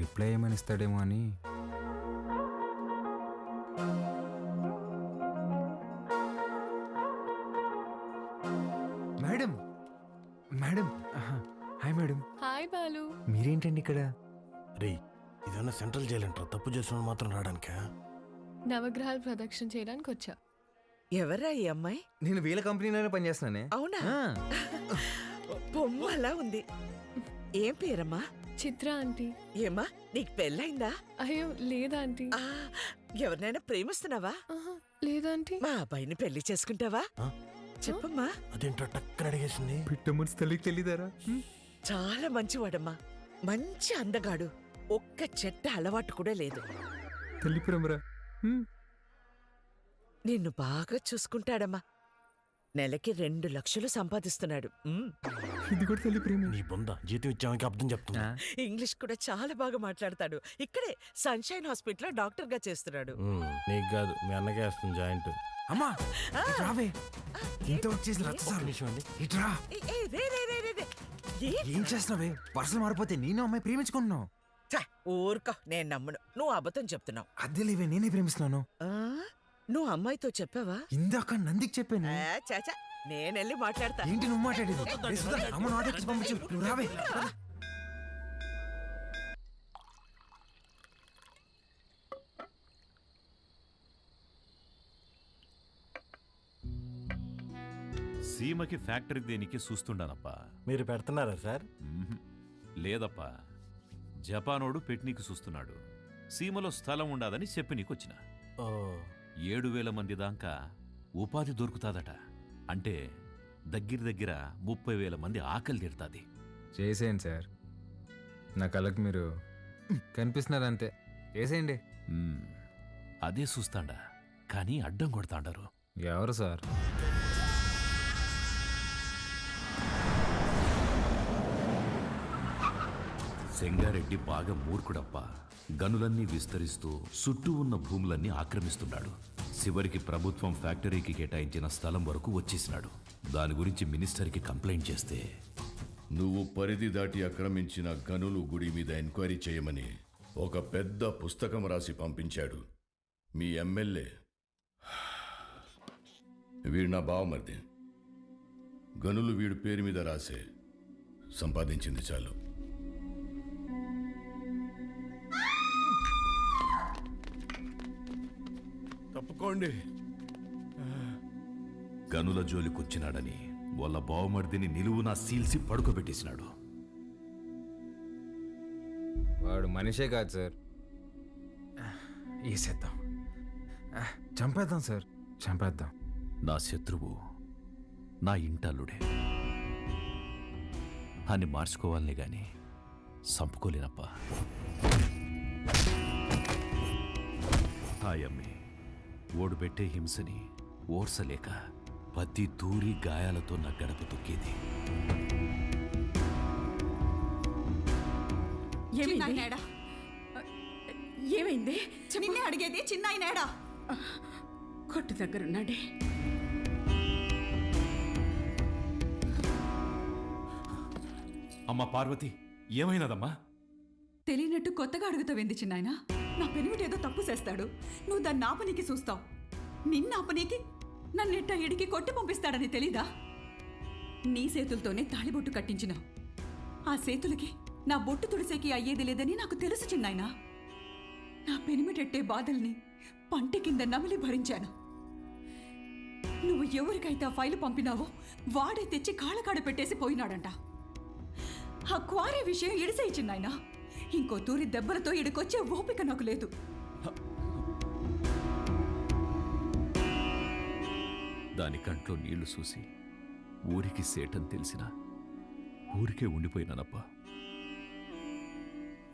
రిప్లై ఏమని ఇస్తాడేమో అని. Madam madam hi madam. Hi Balu. మీరేంటండి ఇక్కడ? రే, ఇదన్నా సెంట్రల్ జైలు అంటారా? తప్పు చేసిన మాత్రం రావడానికా? నవగ్రహాలు ప్రదక్షిణ చేయడానికి వచ్చా. ఎవరా ఈ అమ్మాయి? నేను వీళ్ళ కంపెనీలోనే పనిచేస్తున్నానే. అవునా? బొమ్మ అలా ఉంది. ఏం పేరమ్మా? చిత్ర ఆంటీ. ఏమ్మా, నీకు పెళ్ళైందా? అయ్యో లేదా ఆంటీ. ఎవరినైనా ప్రేమిస్తున్నావా? లేదా ఆంటీ. మా అబ్బాయిని పెళ్లి చేసుకుంటావా? చెప్పమ్మా. అదేంటో టక్కన అడిగేసింది. పిట్టమని తల్లికి తెలియదారా? చాలా మంచివాడమ్మా, మంచి అందగాడు, ఒక్క చెట్ట అలవాటు కూడా లేదు. తల్లి ప్రేమరా. నిన్ను బాగా చూసుకుంటాడమ్మా. నెలకి 2 లక్షలు సంపాదిస్తున్నాడు. ఇది కూడా తల్లి ప్రేమ. నీ బొంద జీతం ఇచ్చామని అర్థం చెప్తున్నా. ఇంగ్లీష్ కూడా చాలా బాగా మాట్లాడతాడు. ఇక్కడే సన్షైన్ హాస్పిటల్లో డాక్టర్ గా చేస్తున్నాడు. నీకు కాదు, మీ అన్నకే వస్తుంది జాయింట్. అమ్మా రావే, ఇంత వచ్చేసి ఇట్రా. ఏం చేస్తున్నావే? పర్సలు మారిపోతే నేను అమ్మాయి ప్రేమించుకుంటున్నావు. ఊరుకో, నేను నమ్మను. నువ్వు అబద్ధం చెప్తున్నావు. అద్దెలేవే, నేనే ప్రేమిస్తున్నాను. నువ్వు అమ్మాయితో చెప్పావా? ఇందాక నందికి చెప్పాను. చాచా, నేనెళ్ళి మాట్లాడతా. ఏంటి నువ్వు మాట్లాడేది? అమ్మ నాటకి పంపించు, నువ్వు రావే. సీమకి ఫ్యాక్టరీ దేనికి చూస్తుండానప్పా. మీరు పెడుతున్నారా సార్? లేదప్పా, జపానోడు పెట్నీకి చూస్తున్నాడు. సీమలో స్థలం ఉండదని చెప్పి నీకొచ్చిన. 7,000 మంది దాకా ఉపాధి దొరుకుతాదట. అంటే దగ్గర 30,000 మంది ఆకలి తీరుతాది. చేసేయండి సార్, నా కళ్ళకి మీరు కనిపిస్తున్నారు అంతే. చేసేయండి. అదే చూస్తాండా, కానీ అడ్డం కొడతాండారు. ఎవరు సార్? సెంగారెడ్డి బాగా మూర్ఖుడప్ప. గనులన్నీ విస్తరిస్తూ చుట్టూ ఉన్న భూములన్నీ ఆక్రమిస్తున్నాడు. చివరికి ప్రభుత్వం ఫ్యాక్టరీకి కేటాయించిన స్థలం వరకు వచ్చేసినాడు. దాని గురించి మినిస్టర్కి కంప్లైంట్ చేస్తే, నువ్వు పరిధి దాటి ఆక్రమించిన గనులు గుడి మీద ఎంక్వైరీ చేయమని ఒక పెద్ద పుస్తకం రాసి పంపించాడు మీ ఎమ్మెల్యే. వీడు నా బావమరిది. గనులు వీడు పేరు మీద రాసే సంపాదించింది చాలు. తప్పుకోండి. గనుల జోలికొచ్చినాడని వాళ్ళ బావమర్దిని నిలువునా సీల్సి పడుకోబెట్టేసినాడు. వాడు మనిషే కాదు సార్. వేసేద్దాం, చంపేద్దాం సార్, చంపేద్దాం. నా శత్రువు నా ఇంటల్లుడే అని మార్చుకోవాలనే గాని చంపుకోలేనప్పా. హాయమ్మి ఓడు పెట్టే హింసని ఓర్సలేక పత్తి తూరి గాయాలతో నా గడప తొక్కేది. ఏమైంది? నిన్నే అడిగేది. చిన్నాయనేడా? కొట్టు దగ్గరున్నాడే. అమ్మ పార్వతి, ఏమైనదమ్మా? తెలియనట్టు కొత్తగా అడుగుతావేంది చిన్నాయన? నా పెనుమిటేదో తప్పు చేస్తాడు, నువ్వు దాన్ని ఆపనీకి చూస్తావు. నిన్న ఆపనీకి నన్నెట్ట ఇడికి కొట్టి పంపిస్తాడని తెలీదా? నీ చేతులతోనే తాళిబొట్టు కట్టించినావు. ఆ చేతులకి నా బొట్టు తుడిసేకి అయ్యేది లేదని నాకు తెలుసు చిన్నాయనా. నా పెనిమిటెట్టే బాధల్ని పంట కింద నమిలి భరించాను. నువ్వు ఎవరికైతే ఆ ఫైలు పంపినావో వాడే తెచ్చి కాళ్ళకాడ పెట్టేసి పోయినాడంట. ఆ క్వారీ విషయం ఇడిసేయి చిన్నాయనా. ఇంకో తూరి దెబ్బలతో ఇడికొచ్చే ఓపిక నాకు లేదు. దాని కంట్లో నీళ్లు చూసి ఊరికి సేటని తెలిసినా ఊరికే ఉండిపోయినానప్పా.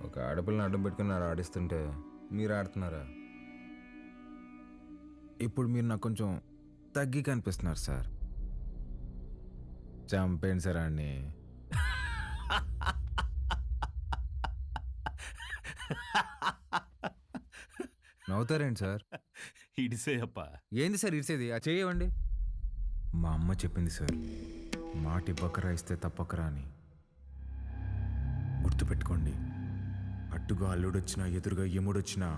ఒక ఆడపిల్లని అడ్డం పెట్టుకుని ఆడిస్తుంటే మీరు ఆడుతున్నారా? ఇప్పుడు మీరు నాకు కొంచెం తగ్గి కనిపిస్తున్నారు సార్. చంపేయండి సార్ అన్ని. నవ్వుతారేంటి సార్? ఇడిసేయప్పా. ఏంది సార్ ఇడిసేది? ఆ చేయవండి. మా అమ్మ చెప్పింది సార్, మాట ఇవ్వకరా ఇస్తే తప్పకరా అని. గుర్తుపెట్టుకోండి, అట్టుగా అల్లుడొచ్చినా ఎదురుగా ఎముడొచ్చినా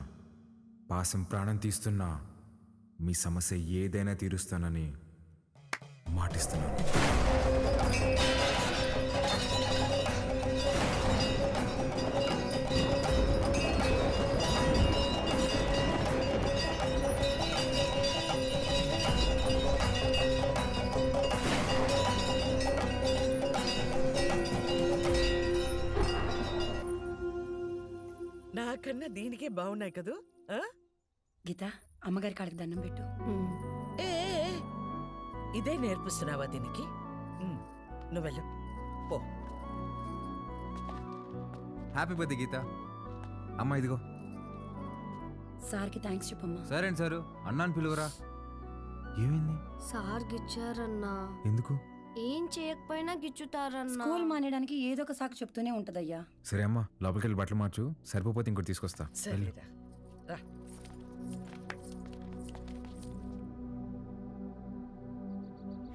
పాసం ప్రాణం తీస్తున్నా మీ సమస్య ఏదైనా తీరుస్తానని మాటిస్తున్నాను. నాకన్నా దీనికే బాగున్నాయి కదూ. గీత, అమ్మగారి కాళ్ళకి దండం పెట్టు. ఏ ఏ, ఏ, ఇదే నేర్పిస్తున్నావా దీనికి? నువ్వెళ్ళు పో. హ్యాపీ బర్త్డే గీత. అమ్మ ఇదిగో. సార్కి థ్యాంక్స్ చెప్పమ్మా. సరే అండి సారు, అన్నాను పిలువరా. ఏమైంది? సార్ గిచ్చారన్నా. ఎందుకు? ఏం చేయకపోయినా గిచ్చుతారన్నా. స్కూల్ మానేయడానికి ఏదో ఒక సాకు చెప్తూనే ఉంటదయ్యా. సరే అమ్మా, లోపలికి వెళ్ళి బట్టలు మార్చు. సరిపోతే ఇంకోటి తీసుకొస్తా. సరేరా రా.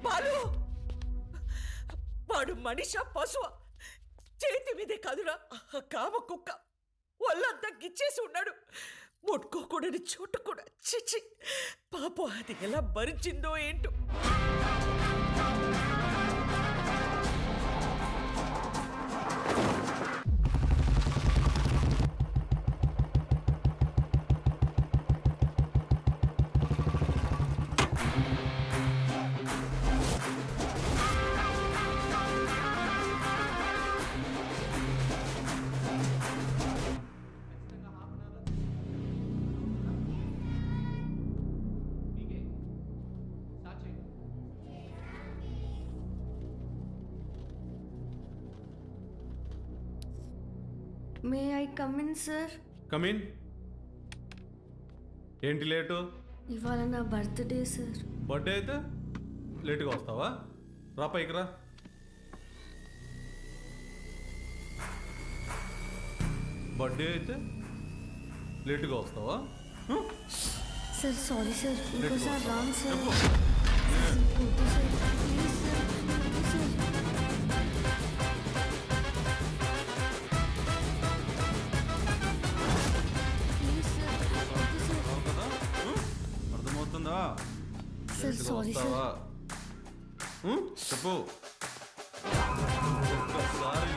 బాలు, వాడు మనిషా పశువా? చేతి మీదే కాదురా కామ కుక్క. ఒళ్ళంతా గిచ్చేసి ఉన్నాడు. ముట్టుకోకూడని చోటు కూడా. చిచి పాపం, అది ఎలా భరించిందో ఏంటో. May I come in sir? Come in. ఏంటి లేటు? ఇవాళ నా బర్త్డే సార్. బర్త్డే అయితే లేటుగా వస్తావా? రా పైకి రా. బర్త్డే అయితే లేటుగా వస్తావా? సార్ సారీ సార్, ఇంకోసారి రాంగ్ సార్. చెప్పు. వద్దు సార్, ప్లీజ్ సార్, వద్దు సార్. ప్లీజ్ సార్, వద్దు సార్. అర్థమవుతుందా? Sir sorry sir. వస్తావా? చెప్పు. ఒక్కసారి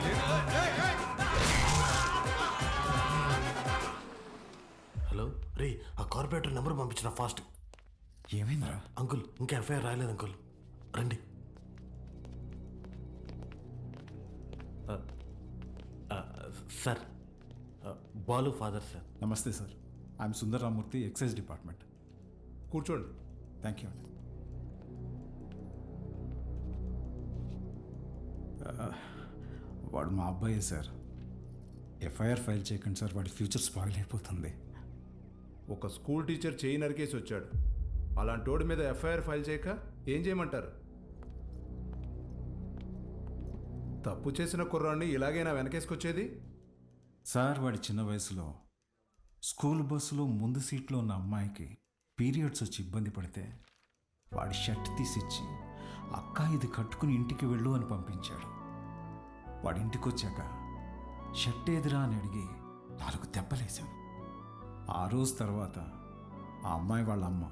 హలో రే, ఆ కార్పొరేటర్ నెంబర్ పంపించిన ఫాస్ట్. ఏమైందిరా? అంకుల్, ఇంకా ఎఫ్ఐఆర్ రాయలేదు అంకుల్. రండి. Sir, Balu father sir. నమస్తే sir. I'm Sundar Ramurthy, excise department. కూర్చోండి. థ్యాంక్ యూ అండి. వాడు మా అబ్బాయే సార్. ఎఫ్ఐఆర్ ఫైల్ చేయకండి సార్, వాడి ఫ్యూచర్ స్పాయిల్ అయిపోతుంది. ఒక స్కూల్ టీచర్ చేయి నరికేసి వచ్చాడు. అలాంటి వాడి మీద ఎఫ్ఐఆర్ ఫైల్ చేయక ఏం చేయమంటారు? తప్పు చేసిన కుర్రాన్ని ఇలాగైనా వెనకేసుకొచ్చేది? సార్, వాడి చిన్న వయసులో స్కూల్ బస్సులో ముందు సీట్లో ఉన్న అమ్మాయికి పీరియడ్స్ వచ్చి ఇబ్బంది పడితే వాడి షర్ట్ తీసిచ్చి, అక్క ఇది కట్టుకుని ఇంటికి వెళ్ళు అని పంపించాడు. వాడి ఇంటికి వచ్చాక షర్ట్ ఏదిరా అని అడిగి 4 దెబ్బలేశాను. ఆ రోజు తర్వాత ఆ అమ్మాయి వాళ్ళ అమ్మ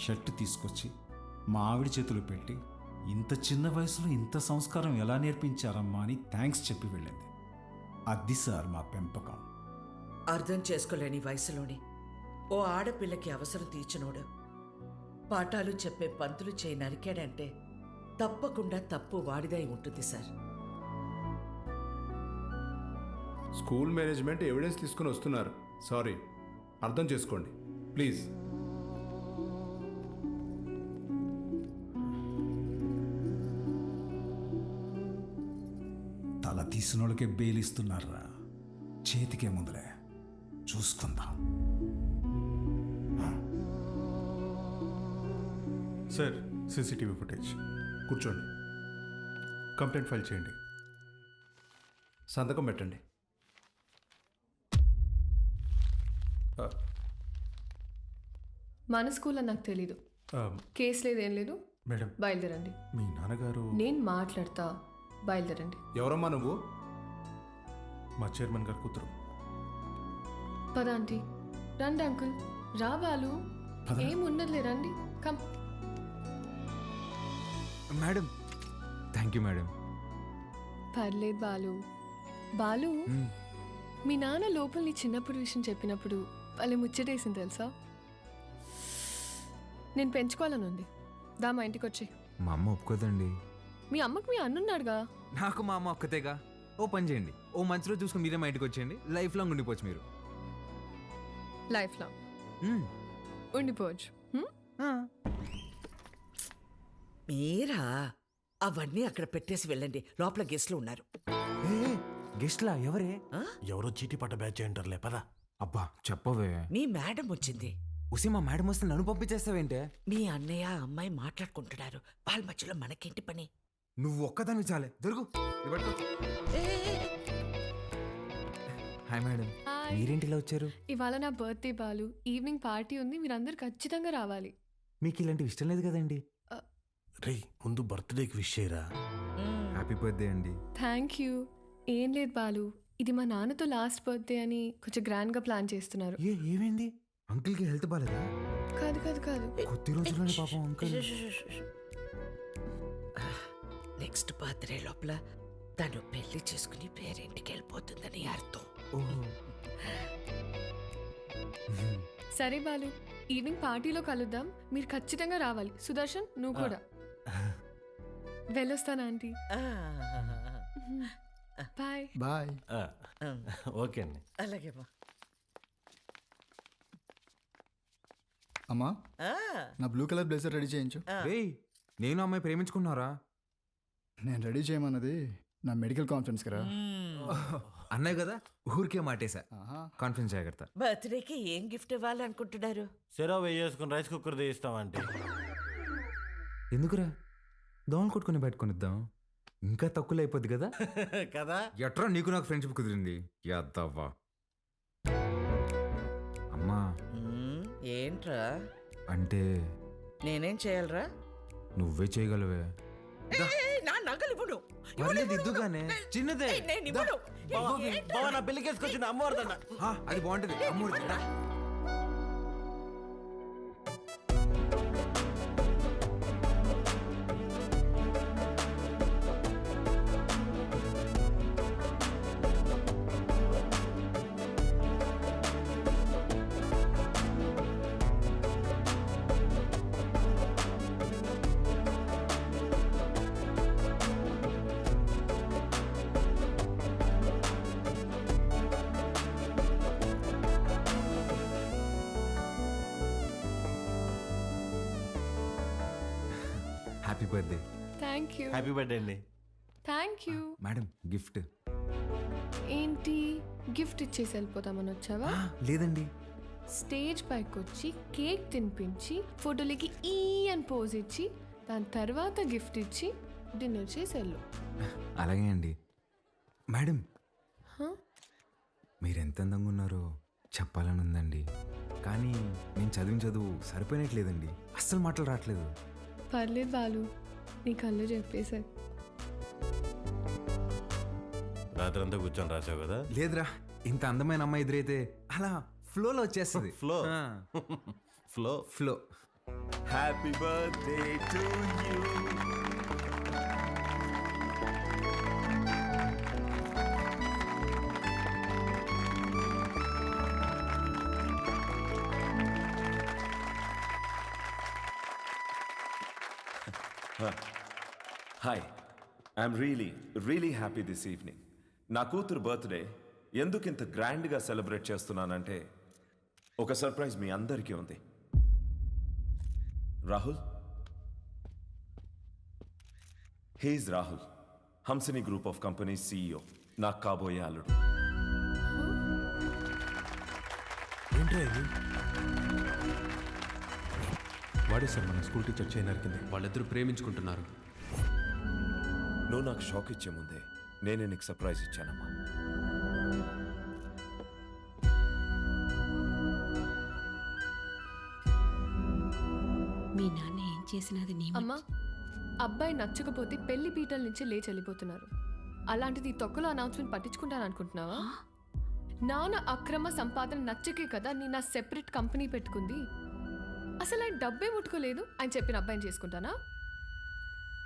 షర్ట్ తీసుకొచ్చి మా ఆవిడ చేతులు పెట్టి ఇంత చిన్న వయసులో ఇంత సంస్కారం ఎలా నేర్పించారమ్మా అని థ్యాంక్స్ చెప్పి వెళ్ళింది. అది సార్ మా పెంపకం. అర్థం చేసుకోలేని వయసులోని ఓ ఆడపిల్లకి అవసరం తీర్చినోడు పాఠాలు చెప్పే పంతులు చేయి నరికాడంటే తప్పకుండా తప్పు వాడిదై ఉంటుంది సార్. స్కూల్ మేనేజ్మెంట్ ఎవిడెన్స్ తీసుకుని వస్తున్నారు. సారీ, అర్థం చేసుకోండి ప్లీజ్. తల తీసిన వాళ్ళకే బెయిలిస్తున్నారా? చేతికే ముందులే చూసుకుందాం. Sir, CCTV footage. కూర్చోండి. కంప్లైంట్ ఫైల్ చేయండి. సంతకం పెట్టండి. మన స్కూల్లో నాకు తెలీదు. కేసు లేదు, ఏం లేదు. మేడం, బయలుదేరండి. మీ నాన్నగారు. నేను మాట్లాడతా, బయలుదేరండి. ఎవరమ్మా నువ్వు? మా చైర్మన్ గారు కూతురు. పద ఆంటీ. రండి అంకుల్. రా బాలు. ఏం ఉండదులే, రండి. Come. Madam, thank you madam. పర్లేదు బాలు. బాలు, మీ నాన్న లోపల నీ చిన్నప్పుడు విషయం చెప్పినప్పుడు వాళ్ళే ముచ్చటేసింది తెలుసా? నేను పెంచుకోవాలని ఉంది. దా మా ఇంటికి వచ్చి. మా అమ్మ ఒప్పుకోదండి. మీ అమ్మకు మీ అన్నున్నాడుగా. నాకు మా అమ్మ ఒక్కతేగా. ఓ పని చేయండి, ఓ మంచి రోజు చూసుకుని మీరే మా ఇంటికి వచ్చేయండి. లైఫ్ లాంగ్ ఉండిపోవచ్చు మీరు. Life long ఉండిపోవచ్చు. మీరా అవన్నీ అక్కడ పెట్టేసి వెళ్ళండి, లోపల గెస్ట్లు ఉన్నారు. గెస్ట్లా? ఎవరే? ఎవరో చీటీ పట్ట బ్యాచ్ అంటారులే, పదా. అబ్బా చెప్పవే. మీ మేడం వచ్చింది. ఉసి మా మేడం వస్తే నన్ను పంపించేస్తావేంటే? మీ అన్నయ్య అమ్మాయి మాట్లాడుకుంటున్నారు, వాళ్ళ మధ్యలో మనకేంటి పని? నువ్వు ఒక్కదాన్ని చాలే. దొరుకు. హాయ్ మేడం, మీరేంటి ఇలా వచ్చారు? ఇవాళ నా బర్త్డే బాలు. ఈవినింగ్ పార్టీ ఉంది, మీరందరూ ఖచ్చితంగా రావాలి. మీకు ఇలాంటివి ఇష్టం లేదు కదండి. రే, ముందు బర్త్డేకి విష్ చేయరా. హ్యాపీ బర్త్డే అండి. Thank you. ఏం లేదు బాలు, ఇది మా నాన్నతో లాస్ట్ బర్త్డే అని కొంచెం గ్రాండ్గా ప్లాన్ చేస్తున్నారు. ఏమైంది? అంకుల్కి హెల్త్ బాలేదా? కాదు కాదు కాదు, కొద్ది రోజుల్లోనే పాపం అంకుల్. నెక్స్ట్ బర్త్డే లోపల తను పెళ్లి చేసుకుని పేరింటికి వెళ్ళిపోతుందని అర్థం. సరే బాలు, ఈవినింగ్ పార్టీలో కలుద్దాం. మీరు ఖచ్చితంగా రావాలి. సుదర్శన్, నువ్వు కూడా. వెళ్ళొస్తాను ఆంటీ. Bye bye. ఓకే అండి. అలాగే బా. అమ్మా, నా బ్లూ కలర్ బ్లేజర్ రెడీ చేయించు. నేను అమ్మాయి ప్రేమించుకున్నారా? నేను రెడీ చేయమన్నది నా మెడికల్ కాన్ఫరెన్స్ కదా. అన్నాయి కదా, ఊరికే మాటేసా. కాన్ఫరెన్స్ జాగ్రత్త. బర్త్డేకి ఏం గిఫ్ట్ ఇవ్వాలనుకుంటున్నారు? సెరవ్ వేసుకుని రైస్ కుక్కర్ తీస్తామంటే. ఎందుకురా, దోమలు కొట్టుకుని పెట్టుకునిద్దాం. ఇంకా తక్కువ అయిపోద్ది కదా. కదా. ఎట్రా నీకు నాకు ఫ్రెండ్షిప్ కుదిరింది. యాదవ్వా. అమ్మా, ఏంట్రా అంటే నేనేం చేయాలరా? నువ్వే చేయగలవే. నా నగలు ఇవ్వను. దిద్దుగానే చిన్నదే. నా పెళ్లికేసుకొచ్చింది అమ్మవారిదన్న. అది బాగుంటది. అమ్మవారి happy birthday. Thank you. Happy birthday అండి. Thank you. మేడం, గిఫ్ట్ ఏంటి? గిఫ్ట్ ఇచ్చేసి వెళ్ళిపోతామని వచ్చావా? లేదండి. స్టేజ్ పైకి వచ్చి కేక్ తినిపించి ఫోటోలకి ఈ అని పోజ్ ఇచ్చి దాని తర్వాత గిఫ్ట్ ఇచ్చి డిన్నర్ చేసి వెళ్ళు. అలాగే అండి. మేడం, మీరు ఎంత అందంగా ఉన్నారో చెప్పాలని ఉందండి, కానీ నేను చదివిన చదువు సరిపోయినట్లేదండి. అస్సలు మాటలు రావట్లేదు. పర్లేదు బాలు, నీ కళ్ళు చెప్పేశారు. రాత్రంతా కూర్చొని రాసావు కదా. లేదురా, ఇంత అందమైన అమ్మాయి ఎదురైతే అలా ఫ్లోలో వచ్చేస్తుంది. Flow flow flow. Happy birthday to you. Hi I'm really happy this evening. నా కూతురు బర్త్డే ఎందుకు ఇంత గ్రాండ్గా సెలబ్రేట్ చేస్తున్నానంటే ఒక సర్ప్రైజ్ మీ అందరికీ ఉంది. Rahul, he's Rahul, Hamsini group of companies CEO, నాకు కాబోయే అల్లుడు. వాడే సార్ మన స్కూల్ టీచర్ చేయి నరికింది. వాళ్ళిద్దరూ ప్రేమించుకుంటున్నారు. నువ్వు నాకు షాక్ ఇచ్చే ముందే నేనే నీకు సర్ప్రైజ్ ఇచ్చానమ్మా. మీ నాన్న ఏం చేసినది నీ అమ్మా, అబ్బాయి నచ్చకపోతే పెళ్లి పీటల నుంచి లేచి వెళ్ళిపోతున్నారు. అలాంటిది ఈ తొక్కలో అనౌన్స్మెంట్ పట్టించుకుంటాను అనుకుంటున్నావా? నాన్న అక్రమ సంపాదన నచ్చకే కదా నేను నా సెపరేట్ కంపెనీ పెట్టుకుంది. అసలు ఆయన డబ్బే ముట్టుకోలేదు. ఆయన చెప్పిన అబ్బాయిని చేసుకుంటానా?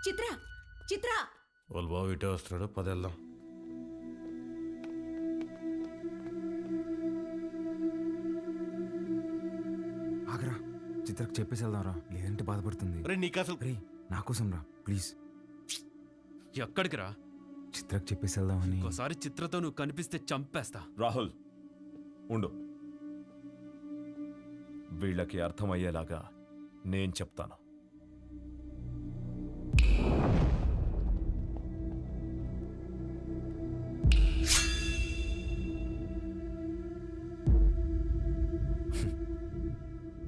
చిత్ర చిత్ర వాళ్ళ బాబు ఇటే వస్తున్నాడు, పదేళ్దాం. ఆగరా, చిత్రకు చెప్పేసి వెళ్దాంరా, లేదంటే బాధపడుతుంది. నీకు అసలు నా కోసం రా ప్లీజ్. ఎక్కడికి రా? చిత్రకు చెప్పేసి వెళ్దామని. ఒకసారి చిత్రతో నువ్వు కనిపిస్తే చంపేస్తా. రాహుల్ ఉండు, వీళ్ళకి అర్థమయ్యేలాగా నేను చెప్తాను.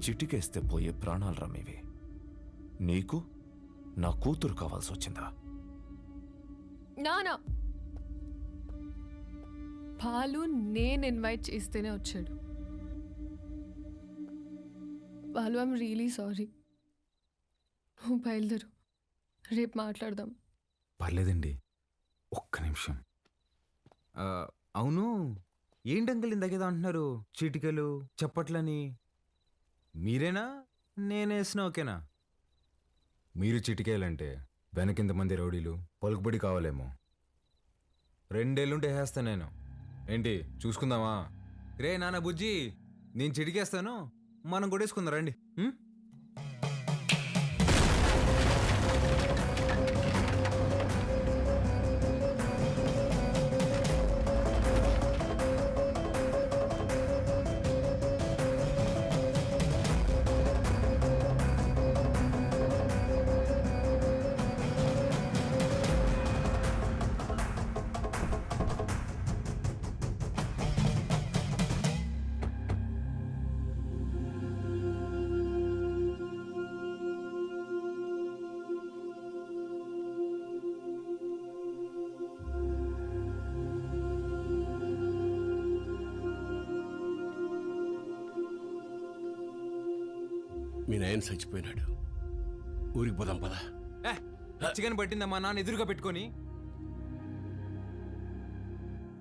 చిటికేస్తే పోయే ప్రాణాలు రమ్మేవి. నీకు నా కూతురు కావాల్సి వచ్చిందా? నానా పాలు నేను ఇన్వైట్ చేస్తేనే వచ్చాడు. Balu, I'm really sorry. నువ్వు బయలుదేరు, రేపు మాట్లాడదాం. పర్లేదండి, ఒక్క నిమిషం. అవును, ఏంటి అంకుల్ ఇందాకేదో అంటున్నారు, చీటికలు చప్పట్లని. మీరేనా నేనేసిన ఓకేనా? మీరు చిటికేయాలంటే వెనకింతమంది రౌడీలు పలుకుబడి కావాలేమో. 2 ఏళ్ళుంటే వేస్తాను నేను. ఏంటి చూసుకుందామా? రే నాన్న బుజ్జి, నేను చిటికేస్తాను, మనం కొట్టేసుకుందాం రండి. మీ నాయన చచ్చిపోయినాడు, ఊరికి పోదాం పదా. చికెన్ పట్టిందమ్మా నాన్న ఎదురుగా పెట్టుకొని.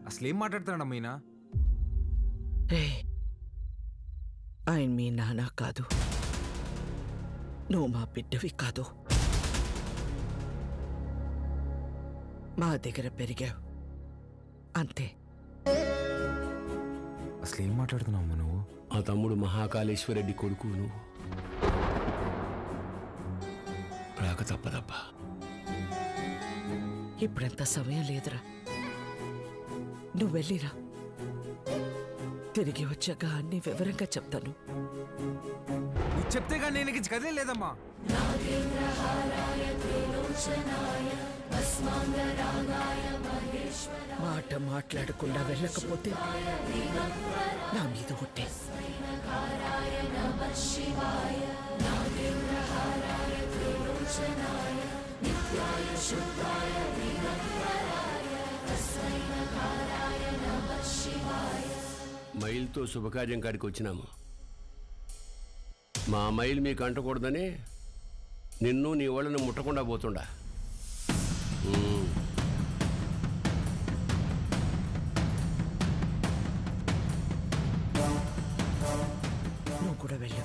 అసలేం మాట్లాడుతున్నాడమ్మా ఈయన? ఆయన మీ నాన్న కాదు, నువ్వు మా బిడ్డవి కాదు. మా దగ్గర పెరిగావు అంతే. అసలేం మాట్లాడుతున్నావు నువ్వు? ఆ తమ్ముడు మహాకాళేశ్వరరెడ్డి కొడుకు నువ్వు. రాక తప్పదబ్బా. ఇప్పుడంత సమయం లేదురా, నువ్వు వెళ్ళిరా. తిరిగి వచ్చాక అన్ని వివరంగా చెప్తాను. నువ్వు చెప్తే కానీ నేను కదే లేదమ్మా. మాట మాట్లాడకుండా వెళ్ళకపోతే నా మీద ఒట్టే. మైల్తో శుభకార్యం కాడికి వచ్చినాము. మా మైల్ మీకు అంటకూడదని నిన్ను నీ వాళ్ళని ముట్టకుండా పోతుండా. నువ్వు కూడా వెళ్ళు.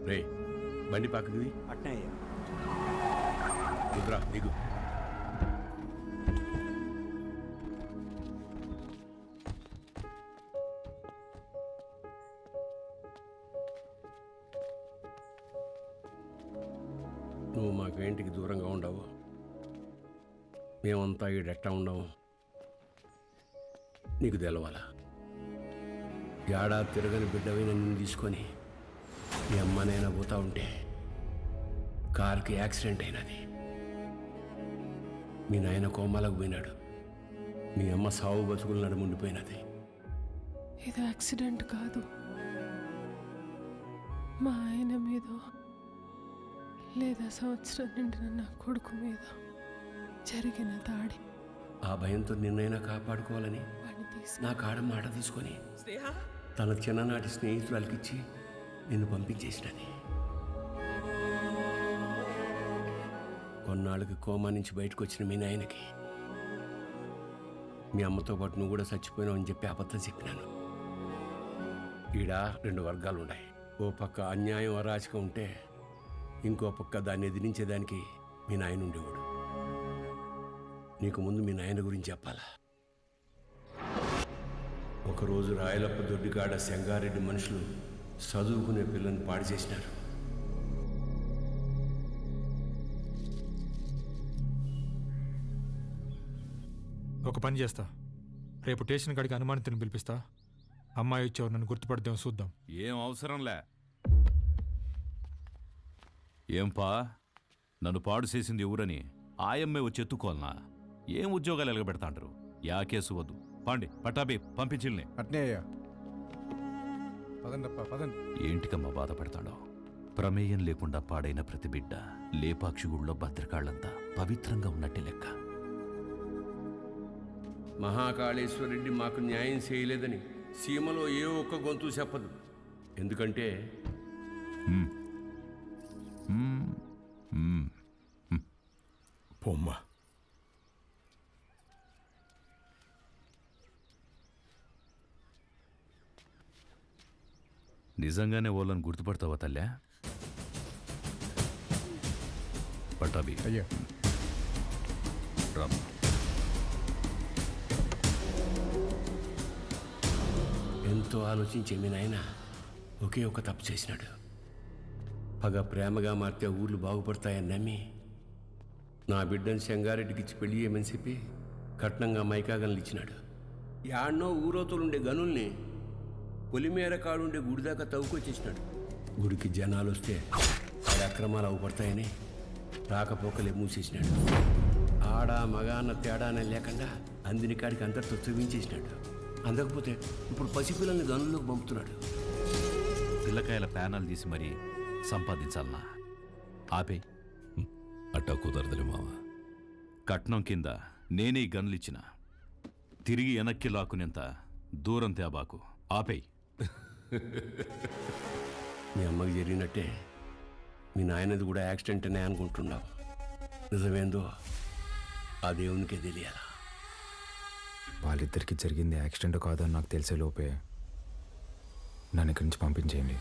రే బండి పక్కకి అట్నే కుదరా దిగు. నువ్వు మాకు ఇంటికి దూరంగా ఉండవు, మేమంతా ఈడెట్టా ఉండవు నీకు తెలవాలా. ఏడాది తిరగని బిడ్డవైన నిన్ను తీసుకొని మీ అమ్మనైనా పోతా ఉంటే కారుకి యాక్సిడెంట్ అయినది. మీ నాయన కోమాలకు పోయినాడు, మీ అమ్మ సావు బతుకులు నడుముండిపోయినది. ఇది యాక్సిడెంట్ కాదు, మా ఆయన మీద లేదా సంవత్సరం నిండిన నా కొడుకు మీద జరిగిన దాడి. ఆ భయంతో నిన్నైనా కాపాడుకోవాలని నా కాడ మాట తీసుకొని తన చిన్ననాటి స్నేహితురాలకిచ్చి నిన్ను పంపించేసినది. కొన్నాళ్ళకి కోమా నుంచి బయటకు వచ్చిన మీ నాయనకి మీ అమ్మతో పాటు నువ్వు కూడా చచ్చిపోయినావు అని చెప్పి అబద్ధం చెప్పినాను. ఈడ 2 వర్గాలు ఉన్నాయి. ఓ పక్క అన్యాయం అరాచకం ఉంటే ఇంకో పక్క దాన్ని ఎదిరించేదానికి మీ నాయన ఉండేవాడు. నీకు ముందు మీ నాయన గురించి చెప్పాలా. ఒకరోజు రాయలప్ప దొడ్డికాడ సెంగారెడ్డి మనుషులు చదువుకునే పిల్లని పాడు చేసినారు. ఒక పని చేస్తా, రేపు స్టేషన్ కాడికి అనుమానితుని పిలిపిస్తా. అమ్మాయి వచ్చేవారు నన్ను గుర్తుపడదాం, చూద్దాం. ఏం అవసరంలే. ఏంపా నన్ను పాడు చేసింది ఎవరని ఆయమ్మే వచ్చి ఎత్తుకోవాలనా? ఏం ఉద్యోగాలు ఎలగబెడతాంటారు? యా కేసు వద్దు, పాండి పటాబి పంపించిల్ని. అట్నే అయ్యా. పదండప్ప పదండి. ఏంటికమ్మా బాధపడతాడో? ప్రమేయం లేకుండా పాడైన ప్రతి బిడ్డ లేపాక్షి గుళ్ళో భద్రకాళ్ళంతా పవిత్రంగా ఉన్నట్టే లెక్క. మహాకాళేశ్వరరెడ్డి మాకు న్యాయం చేయలేదని సీమలో ఏ ఒక్క గొంతు చెప్పదు. ఎందుకంటే పొమ్మా. నిజంగానే వాళ్ళని గుర్తుపడతావా తల్లా? పటాబి అయ్యా రామ్. ఎంతో ఆలోచించే మీ నాయన ఒకే ఒక తప్పు చేసినాడు. పగ ప్రేమగా మారితే ఊర్లు బాగుపడతాయని నమ్మి నా బిడ్డను సెంగారెడ్డికి ఇచ్చి పెళ్లి చేయమని చెప్పి కట్నంగా మైకాగన్లు ఇచ్చినాడు. యాడ్నో ఊరోతులుండే గనుల్ని పొలిమేర కాడుండే గుడి దాకా తవ్వుకొచ్చేసినాడు. గుడికి జనాలు వస్తే ఆడ అక్రమాలు అవుపడతాయని రాకపోకలే మూసేసినాడు. ఆడ మగ అన్న తేడానే లేకుండా అందిని కాడికి అందరితో తవ్వించేసినాడు. అందకపోతే ఇప్పుడు పసిపిల్లల్ని గనుల్లోకి పంపుతున్నాడు. పిల్లకాయల ప్యానల్ తీసి మరీ సంపాదించాలనా? ఆపే. అట్టా కుదరదులే మావ. కట్నం కింద నేనే గన్లిచ్చిన, తిరిగి వెనక్కి లాక్కునేంత దూరం తేబాకు. ఆపేయ్. మీ అమ్మకి జరిగినట్టే మీ నాయనది కూడా యాక్సిడెంట్ అనే అనుకుంటున్నావు. నిజమేందో ఆ దేవునికే తెలియాలా. వాళ్ళిద్దరికి జరిగింది యాక్సిడెంట్ కాదని నాకు తెలిసే లోపే నన్ను ఇక్కడి నుంచి పంపించేయండి.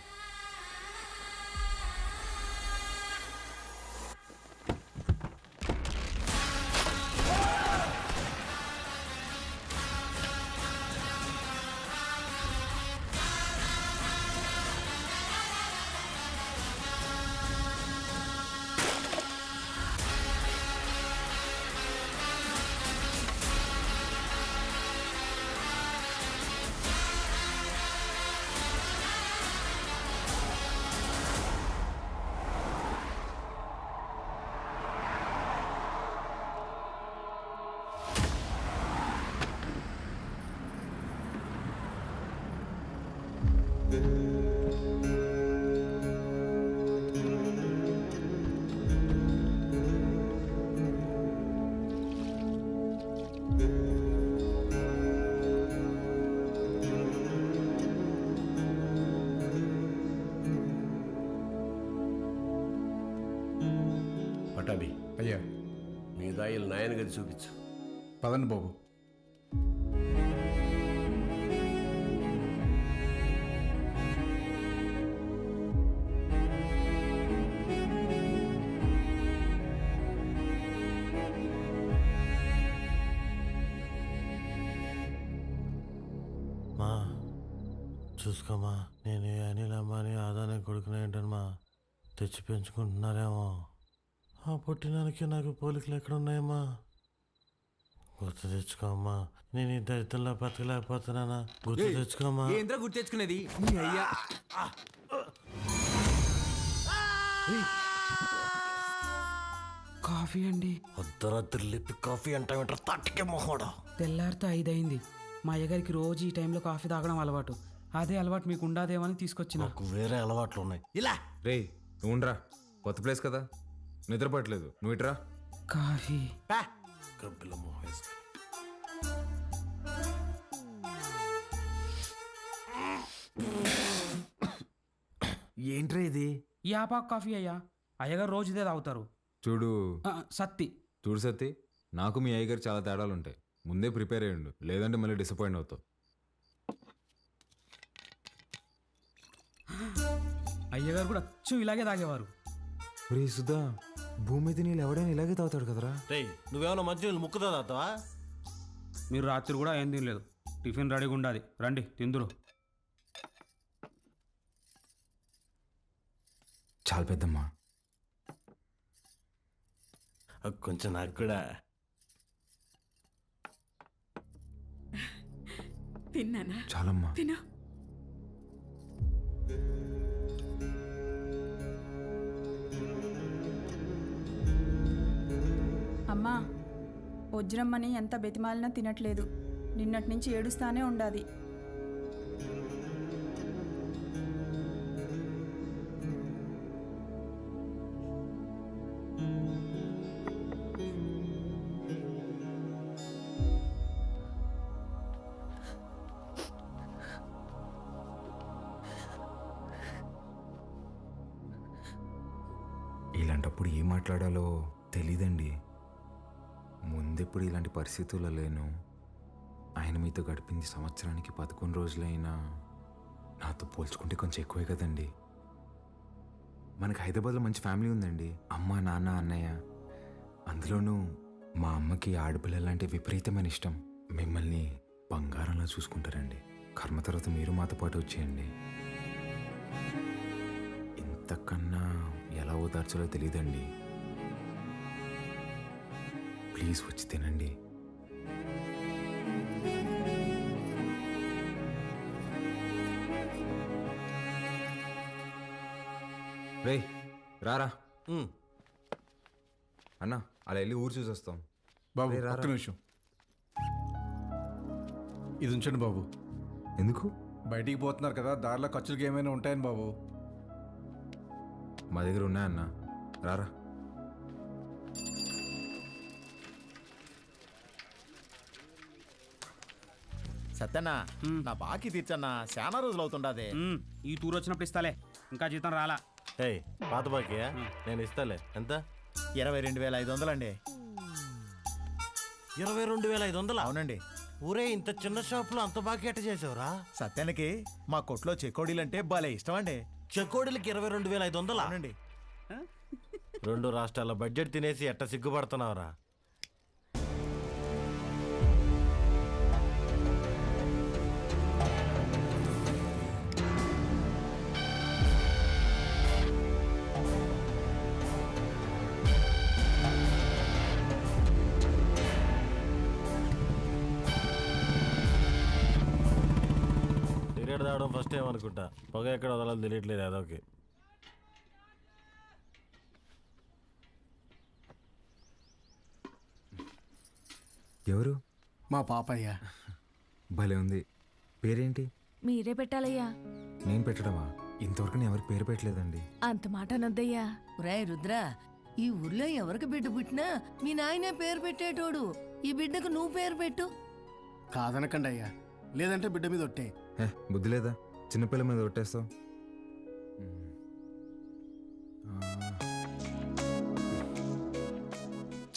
పటాబి అయ్యా మీ దాయిలు నాయన గది చూపించు. పదండి బాబు. చూసుకోమా. నేను ఈ అనిల్ అమ్మాని ఆదానే కొడుకునే ఏంటమ్మా తెచ్చి పెంచుకుంటున్నారేమో. ఆ పుట్టినానికి నాకు పోలికలు ఎక్కడున్నాయమ్మా? గుర్తు తెచ్చుకోమ్మా. నేను ఈ దరిద్రంలో బతకలేకపోతున్నానా? గుర్తు తెచ్చుకోమ్మా. ఏంద్రా గుర్తు తెచ్చుకునేది నీ అయ్యా. కాఫీ అండి. అర్ధరాత్రి లేపి కాఫీ అంటావేంటారు తట్టుకే మొహోడా. తెల్లారితో 5 అయింది. మా అయ్యగారికి రోజు ఈ టైంలో కాఫీ తాగడం అలవాటు. అదే అలవాటు మీకు ఉండాదేమో అని తీసుకొచ్చిన. నాకు వేరే అలవాట్లు ఉన్నాయి. ఇలా రే నువ్వుండ్రా, కొత్త ప్లేస్ కదా, నిద్రపట్టలేదు. నువ్వు ఇట్రా. కాఫీ గబ్బిల మొహేస్. ఏంట్రా ఇది? యాపాక్ కాఫీ అయ్యా. అయ్యగారు రోజు ఇదే తాగుతారు. చూడు సత్తి. చూడు సత్తి, నాకు మీ అయ్యగారు చాలా తేడాలు ఉంటాయి. ముందే ప్రిపేర్ అయ్యిండు, లేదంటే మళ్ళీ డిసప్పాయింట్ అవుతావు. అయ్యగారు కూడా అచ్చు ఇలాగే తాగేవారు. రే సుధా, భూమి మీద నీళ్ళు ఎవడైనా ఇలాగే తాగుతాడు కదరా. నువ్వేమన్నా మంచి ముక్కుతా తాగుతావా? మీరు రాత్రి కూడా ఏం తినలేదు. టిఫిన్ రెడీగా ఉండాలి, రండి తిందురు. చాలా పెద్దమ్మా. కొంచెం నాకు కూడా. తిన్నానా? చాలమ్మా. తిను. అమ్మా, వజ్రమ్మని ఎంత బెతిమాలినా తినట్లేదు. నిన్నటి నుంచి ఏడుస్తానే ఉండాది. ఇలాంటప్పుడు ఏం మాట్లాడాలో తెలీదండి. ముందెప్పుడు ఇలాంటి పరిస్థితుల్లో లేను. ఆయన మీతో గడిపింది సంవత్సరానికి 11 రోజులైనా నాతో పోల్చుకుంటే కొంచెం ఎక్కువే కదండి. మనకు హైదరాబాద్లో మంచి ఫ్యామిలీ ఉందండి. అమ్మ, నాన్న, అన్నయ్య. అందులోనూ మా అమ్మకి ఆడపిల్లలంటే విపరీతమైన ఇష్టం. మిమ్మల్ని బంగారంలా చూసుకుంటారండి. కర్మ తర్వాత మీరు మాతో పాటు వచ్చేయండి. ఇంతకన్నా ఎలా ఓదార్చాలో తెలియదండి. ప్లీజ్ వచ్చి తినండి. రే రారా అన్నా, అలా వెళ్ళి ఊరు చూసి వస్తాం. బాబు రే, రారా. ఒక్క నిమిషం ఇది ఉంచండి బాబు. ఎందుకు? బయటికి పోతున్నారు కదా, దారిలో ఖర్చులకి ఏమైనా ఉంటాయని బాబు. మా దగ్గర ఉన్నాయన్నా, రారా. సత్యన్నా, నా బాకీ తీర్చన్నా. చాలా రోజులు అవుతుండదే. ఈ టూర్ వచ్చినప్పుడు ఇస్తాలే, ఇంకా జీతం రాలా. ఏయ్, పాత బాకీయా? నేను ఇస్తాలే. ఎంత? 22,500 అండి. 22,500? అవునండి. ఊరే, ఇంత చిన్న షాప్లో అంత బాకీ ఎట్ట చేసావురా? సత్యానికి మా కొట్లో చెకోడీలంటే భలే ఇష్టం అండి. చెకోడీలకి 22,500? అవునండి. 2 రాష్ట్రాల బడ్జెట్ తినేసి ఎట్ట సిగ్గుపడుతున్నావురా? సిగరెట్ తాగడం ఫస్ట్ ఏమనుకుంటా, పొగ ఎక్కడ వదలాలో తెలియట్లేదు అదొకే. ఎవరు? మా పాపయ్య. భలే ఉంది. పేరేంటి? మీరే పెట్టాలయ్యా. నేను పెట్టడమా? ఇంతవరకు నేను ఎవరికి పేరు పెట్టలేదండి. అంత మాట అనొద్దయ్యా. రాయ్ రుద్ర, ఈ ఊర్లో ఎవరికి బిడ్డ పుట్టినా మీ నాయనే పేరు పెట్టేటోడు. ఈ బిడ్డకు నువ్వు పేరు పెట్టు. కాదనకండి అయ్యా, లేదంటే బిడ్డ మీద ఒట్టే. బుద్ధి లేదా? చిన్నపిల్ల మీద కొట్టేస్తావు.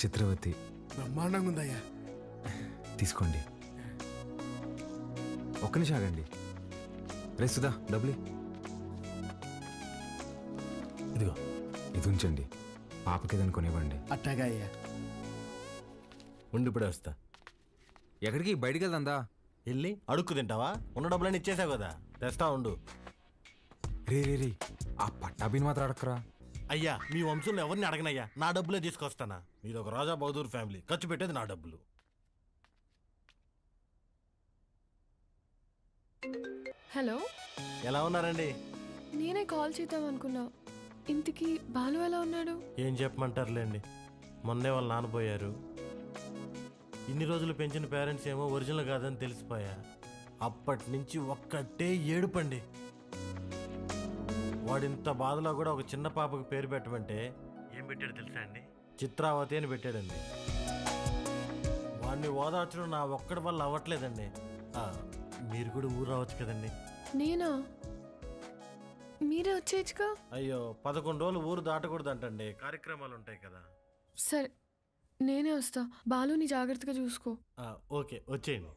చిత్రవతి. బ్రహ్మాండంగా ఉందయ్యా. తీసుకోండి. ఒక్క నిమిషం ఆగండి. రే సుధా, డబ్బులు ఇదిగో. ఇది ఉంచండి, పాపకి ఏదైనా కొనివ్వండి. అట్టాగా అయ్యా. ఉండిప్పుడే వస్తా. ఎక్కడికి? బయటికి వెళ్దా? వెళ్ళి అడుక్కు తింటావా? ఉన్న డబ్బులన్నీ ఇచ్చేసావు కదా, తెస్తా ఉండు. రే రే రే ఆ పట్టాభిని మాత్రం అడక్కరా. అయ్యా, మీ వంశంలో ఎవరిని అడగనయ్యా, నా డబ్బులే తీసుకొస్తానా. మీది ఒక రాజా బహదూర్ ఫ్యామిలీ, ఖర్చు పెట్టేది నా డబ్బులు. హలో, ఎలా ఉన్నారండి? నేనే కాల్ చేద్దాం అనుకున్నా. ఇంతకీ బాలు ఎలా ఉన్నాడు? ఏం చెప్పమంటారులేండి, మొన్నే వాళ్ళు నానబోయారు. ఇన్ని రోజులు పెంచిన పేరెంట్స్ ఏమో ఒరిజినల్ కాదని తెలిసిపోయా. అప్పటి నుంచి ఒక్కటే ఏడుపండి. వాడింత బాధలో కూడా ఒక చిన్న పాపకు పేరు పెట్టమంటే ఏం పెట్టాడు తెలుసా అండి? చిత్రావతి అని పెట్టాడండి. వాడిని ఓదార్చడం నా ఒక్కడి వల్ల అవ్వట్లేదండి. మీరు కూడా ఊరు రావచ్చు కదండి. నేనా? మీరే వచ్చేయచ్చుగా. అయ్యో, 11 రోజులు ఊరు దాటకూడదంటండి, కార్యక్రమాలు ఉంటాయి కదా. సరే, నేనే వస్తా. బాలుని జాగ్రత్తగా చూసుకో. ఓకే, వచ్చేయండి.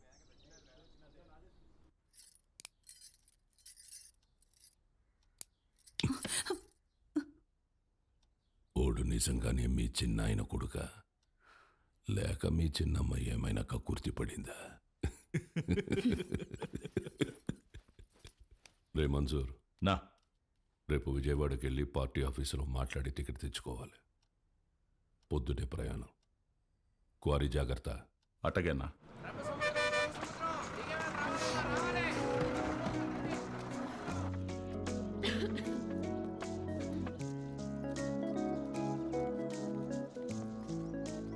ఓడు నిజంగానే మీ చిన్నాయన కొడుక, లేక మీ చిన్నమ్మ ఏమైనా కక్కుర్తి పడిందా? రే మంజూర్, నా రేపు విజయవాడకి వెళ్ళి పార్టీ ఆఫీసులో మాట్లాడి టికెట్ తెచ్చుకోవాలి. పొద్దునే ప్రయాణం. క్వారీ జాగ్రత్త. అటగన్నా.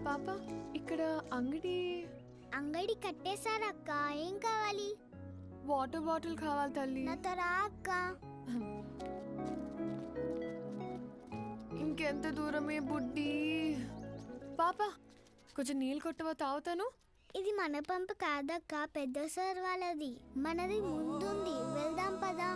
పాప, ఇక్కడ అంగడి కట్టేశారక్క. ఏం కావాలి? వాటర్ బాటిల్ కావాలి తల్లి. నాతో రా అక్క. ఇంకెంత దూరమే బుడ్డి. పాప, కొంచెం నీళ్ళు కొట్టవా, తాగుతాను. ఇది మన పంపు కాదక్క, పెద్ద సార్ వాళ్ళది. మనది ముందుంది, వెళ్దాం పదా.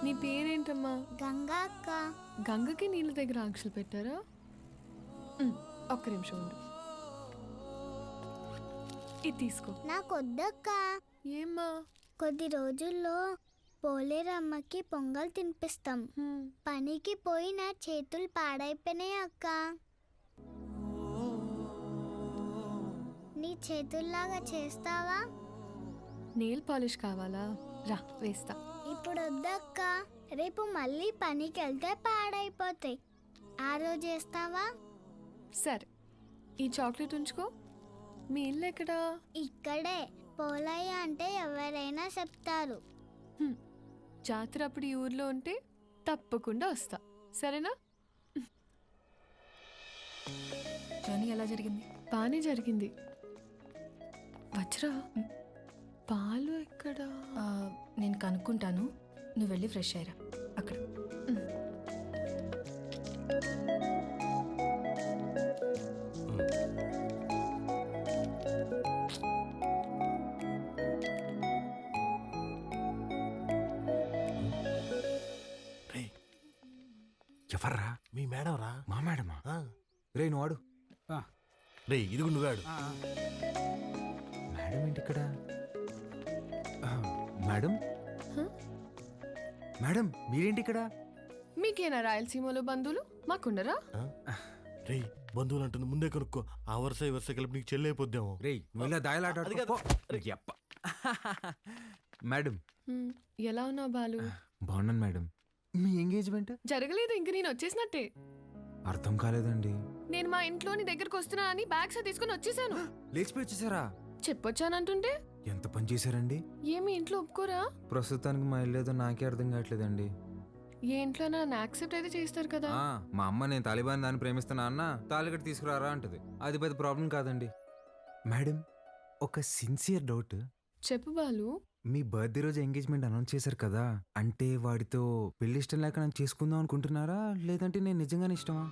నీ పేరేంటమ్మా? గంగా అక్క. గంగకి నీళ్ళ దగ్గర ఆంక్షలు పెట్టారా? ఒక్క నిమిషం ఉండు. ఇది తీసుకో. నాకొద్దక్క. ఏమ్మా? కొద్ది రోజుల్లో పోలేరమ్మకి పొంగల్ తినిపిస్తాం. పనికి పోయి నా చేతులు పాడైపోయినాయి అక్క. నీ చేతుల్లాగా చేస్తావా? నెయిల్ పాలిష్ కావాలా? రా, వేస్తా. ఇప్పుడు వద్దక్క, రేపు మళ్ళీ పనికి వెళ్తే పాడైపోతాయి. ఆ రోజు చేస్తావా? సరే, ఈ చాక్లెట్ ఉంచుకో. మీ ఇల్లు ఎక్కడా? ఇక్కడే. పోలయ్య అంటే ఎవరైనా చెప్తారు. జాతర అప్పుడు ఈ ఊర్లో ఉంటే తప్పకుండా వస్తా, సరేనా? జర్నీ ఎలా జరిగింది? బాగానే జరిగింది. వజ్రా, పాలు ఎక్కడా? నేను కనుక్కుంటాను, నువ్వు వెళ్ళి ఫ్రెష్ అయ్యరా అక్కడ. ఎవర్రా? మీ మేడం రా. మా మేడమా? రే నువ్వు ఆడు. రే ఇదిగు నువ్వాడు. మేడం ఏంటి ఇక్కడ? మేడం, మేడం మీరేంటి ఇక్కడ? మీకేనా రాయలసీమలో బంధువులు? మాకుండరా? రే బంధువులు అంటుంది, ముందే కనుక్కో. ఆ వరుస ఈ వరుస కలిపి నీకు చెల్లైపోద్దాము. రే నువ్వు ఇలా దాయలాట. మేడం, ఎలా ఉన్నావు బాలు? బాగున్నాను మేడం. మీ ఎంగేజ్మెంట్ జరగలేదు, ఇంక నేను వచ్చేసినట్టే. అర్థం కాలేదండి. నేను మా ఇంట్లో నీ దగ్గరకు వస్తున్నా అని బ్యాగ్స్ తీసుకుని వచ్చేసాను. లేచిపోయి వచ్చేసారా? చెప్పొచ్చానంటుంటే ఎంత పని చేశారండి? ఏమి ఇంట్లో ఒప్పుకోరా? ప్రస్తుతానికి మా ఇల్లు ఏదో నాకే అర్థం కావట్లేదండి. ఏ ఇంట్లో నన్ను యాక్సెప్ట్ అయితే చేస్తారు కదా. మా అమ్మ నేను తాలిబాన్ దాన్ని ప్రేమిస్తున్నా అన్న తాలిగట్టు తీసుకురారా అంటది. అది పెద్ద ప్రాబ్లం కాదండి. మేడం, ఒక సిన్సియర్ డౌట్. చెప్పు బాలు. మీ బర్త్డే రోజు ఎంగేజ్మెంట్ అనౌన్స్ చేశారు కదా, అంటే వాడితో పెళ్లి ఇష్టం లేక నన్ను చేసుకుందాం అనుకుంటున్నారా, లేదంటే నేను నిజంగానే ఇష్టమా?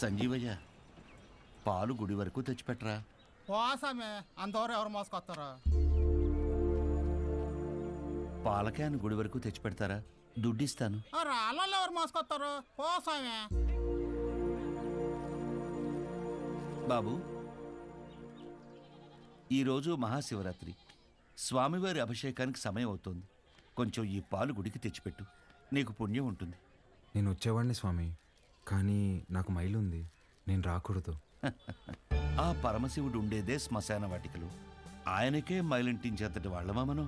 సంజీవయ్య, పాలు గుడి వరకు తెచ్చిపెట్టరా. పోసామే అంతవరకు ఎవరు మోసుకొస్తారా? పాలకాయను గుడి వరకు తెచ్చి పెడతారా? దుడ్డిస్తాను. రాళ్ళు ఎవరు మోసుకొస్తారు పోసామే. బాబు, ఈరోజు మహాశివరాత్రి, స్వామివారి అభిషేకానికి సమయం అవుతోంది. కొంచెం ఈ పాలు గుడికి తెచ్చిపెట్టు, నీకు పుణ్యం ఉంటుంది. నేను వచ్చేవాడిని స్వామి, కానీ నాకు మైలు ఉంది, నేను రాకూడదు. ఆ పరమశివుడు ఉండేదే శ్మశాన వాటికలు. ఆయనకే మైలింటించేంతటి వాళ్ళమా మనం?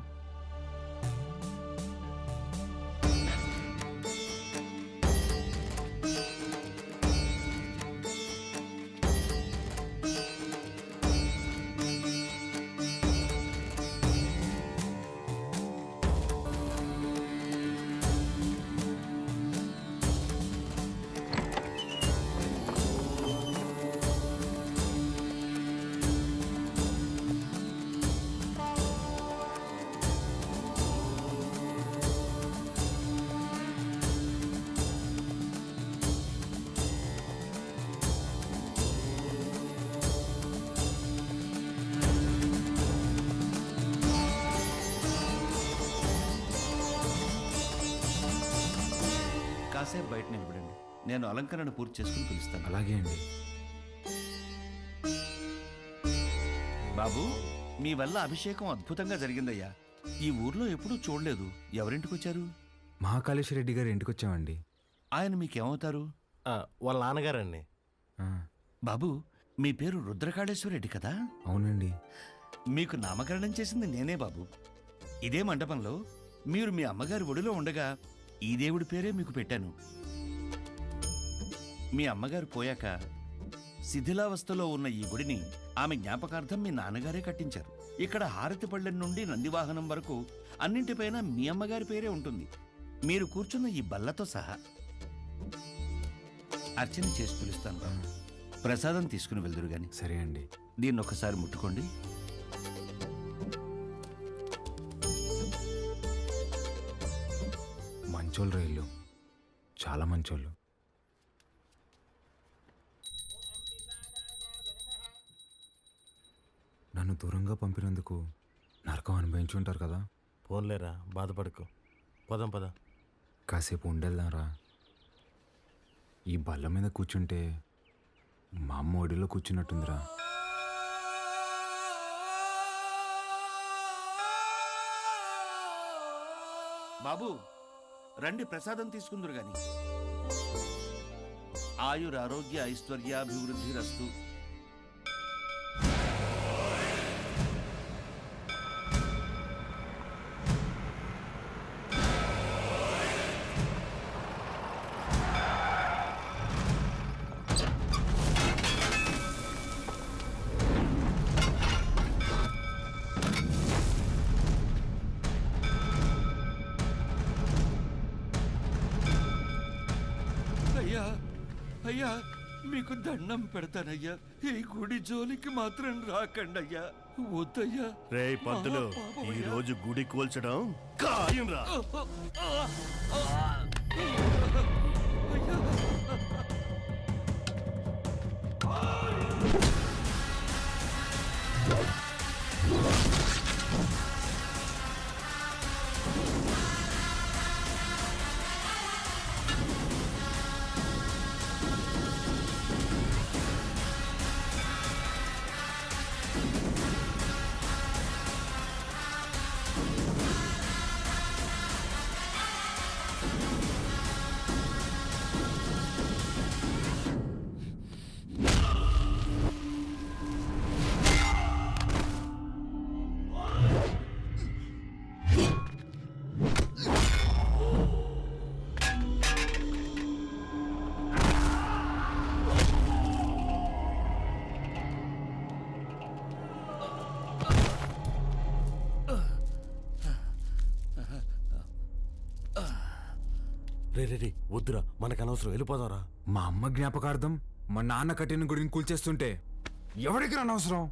కాసేపు బయట నిలబడండి, నేను అలంకరణ పూర్తి చేసుకుని పిలుస్తాను. అలాగే అండి. బాబు, మీ వల్ల అభిషేకం అద్భుతంగా జరిగిందయ్యా. ఈ ఊర్లో ఎప్పుడూ చూడలేదు. ఎవరింటికి వచ్చారు? మహాకాళేశ్వర రెడ్డి గారి ఇంటికి వచ్చామండి. ఆయన మీకేమవుతారు? వాళ్ళ నాన్నగారండి. బాబు, మీ పేరు రుద్రకాళేశ్వర రెడ్డి కదా? అవునండి. మీకు నామకరణం చేసింది నేనే బాబు. ఇదే మండపంలో మీరు మీ అమ్మగారి ఒడిలో ఉండగా ఈ దేవుడి పేరే మీకు పెట్టాను. మీ అమ్మగారు పోయాక శిథిలావస్థలో ఉన్న ఈ గుడిని ఆమె జ్ఞాపకార్థం మీ నాన్నగారే కట్టించారు. ఇక్కడ హారతి పళ్ళెం నుండి నందివాహనం వరకు అన్నింటిపైన మీ అమ్మగారి పేరే ఉంటుంది. మీరు కూర్చున్న ఈ బల్లతో సహా. అర్చన చేసి పిలుస్తాను బాబు. ప్రసాదం తీసుకుని వెళ్దురు గాని. సరే అండి. దీన్ని ఒకసారి ముట్టుకోండి. మంచోళ్ళు రైళ్ళు, చాలా మంచోళ్ళు. నన్ను దూరంగా పంపినందుకు నరకం అనుభవించుంటారు కదా. పోన్లేరా, బాధపడకు. పదం పద. కాసేపు ఉండేద్దాంరా. ఈ బల్ల మీద కూర్చుంటే మా అమ్మ ఒడిలో కూర్చున్నట్టుందిరా. బాబు రండి, ప్రసాదం తీసుకుందరు గాని. ఆయురారోగ్య ఐశ్వర్యాభివృద్ధి రస్తు. అయ్యా అయ్యా, మీకు దండం పెడతానయ్యా. ఈ గుడి జోలికి మాత్రం రాకండి అయ్యా. వద్దయ్యా. రే పంతులు, ఈ రోజు గుడి కూల్చడం ఖాయం రా. రే రే రే, వద్దురా, మనకు అనవసరం, వెళ్ళిపోదాంరా. మా అమ్మ జ్ఞాపకార్థం మా నాన్న కట్టిన గుడిని కూల్చేస్తుంటే ఎవరికి అనవసరం?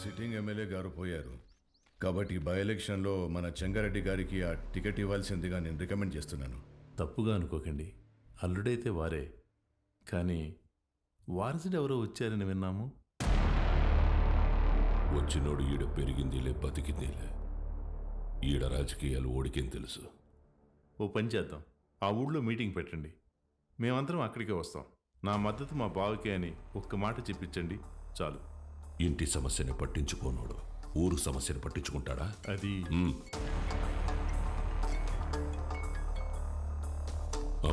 సిట్టింగ్ ఎమ్మెల్యే గారు పోయారు కాబట్టి బై ఎలక్షన్లో మన చెంగారెడ్డి గారికి ఆ టికెట్ ఇవ్వాల్సిందిగా నేను రికమెండ్ చేస్తున్నాను. తప్పుగా అనుకోకండి, అల్లుడైతే వారే, కానీ వారసుడు ఎవరో వచ్చారని విన్నాము. వచ్చినోడు ఈడ పెరిగిందిలే బతికిందిలే. ఈడ రాజకీయాలు ఓడికేం తెలుసు. ఓ పని చేద్దాం, ఆ ఊళ్ళో మీటింగ్ పెట్టండి, మేమందరం అక్కడికే వస్తాం. నా మద్దతు మా బావకే అని ఒక్క మాట చెప్పించండి చాలు. ఇంటి సమస్యని పట్టించుకోనోడు ఊరు సమస్యను పట్టించుకుంటాడా? అది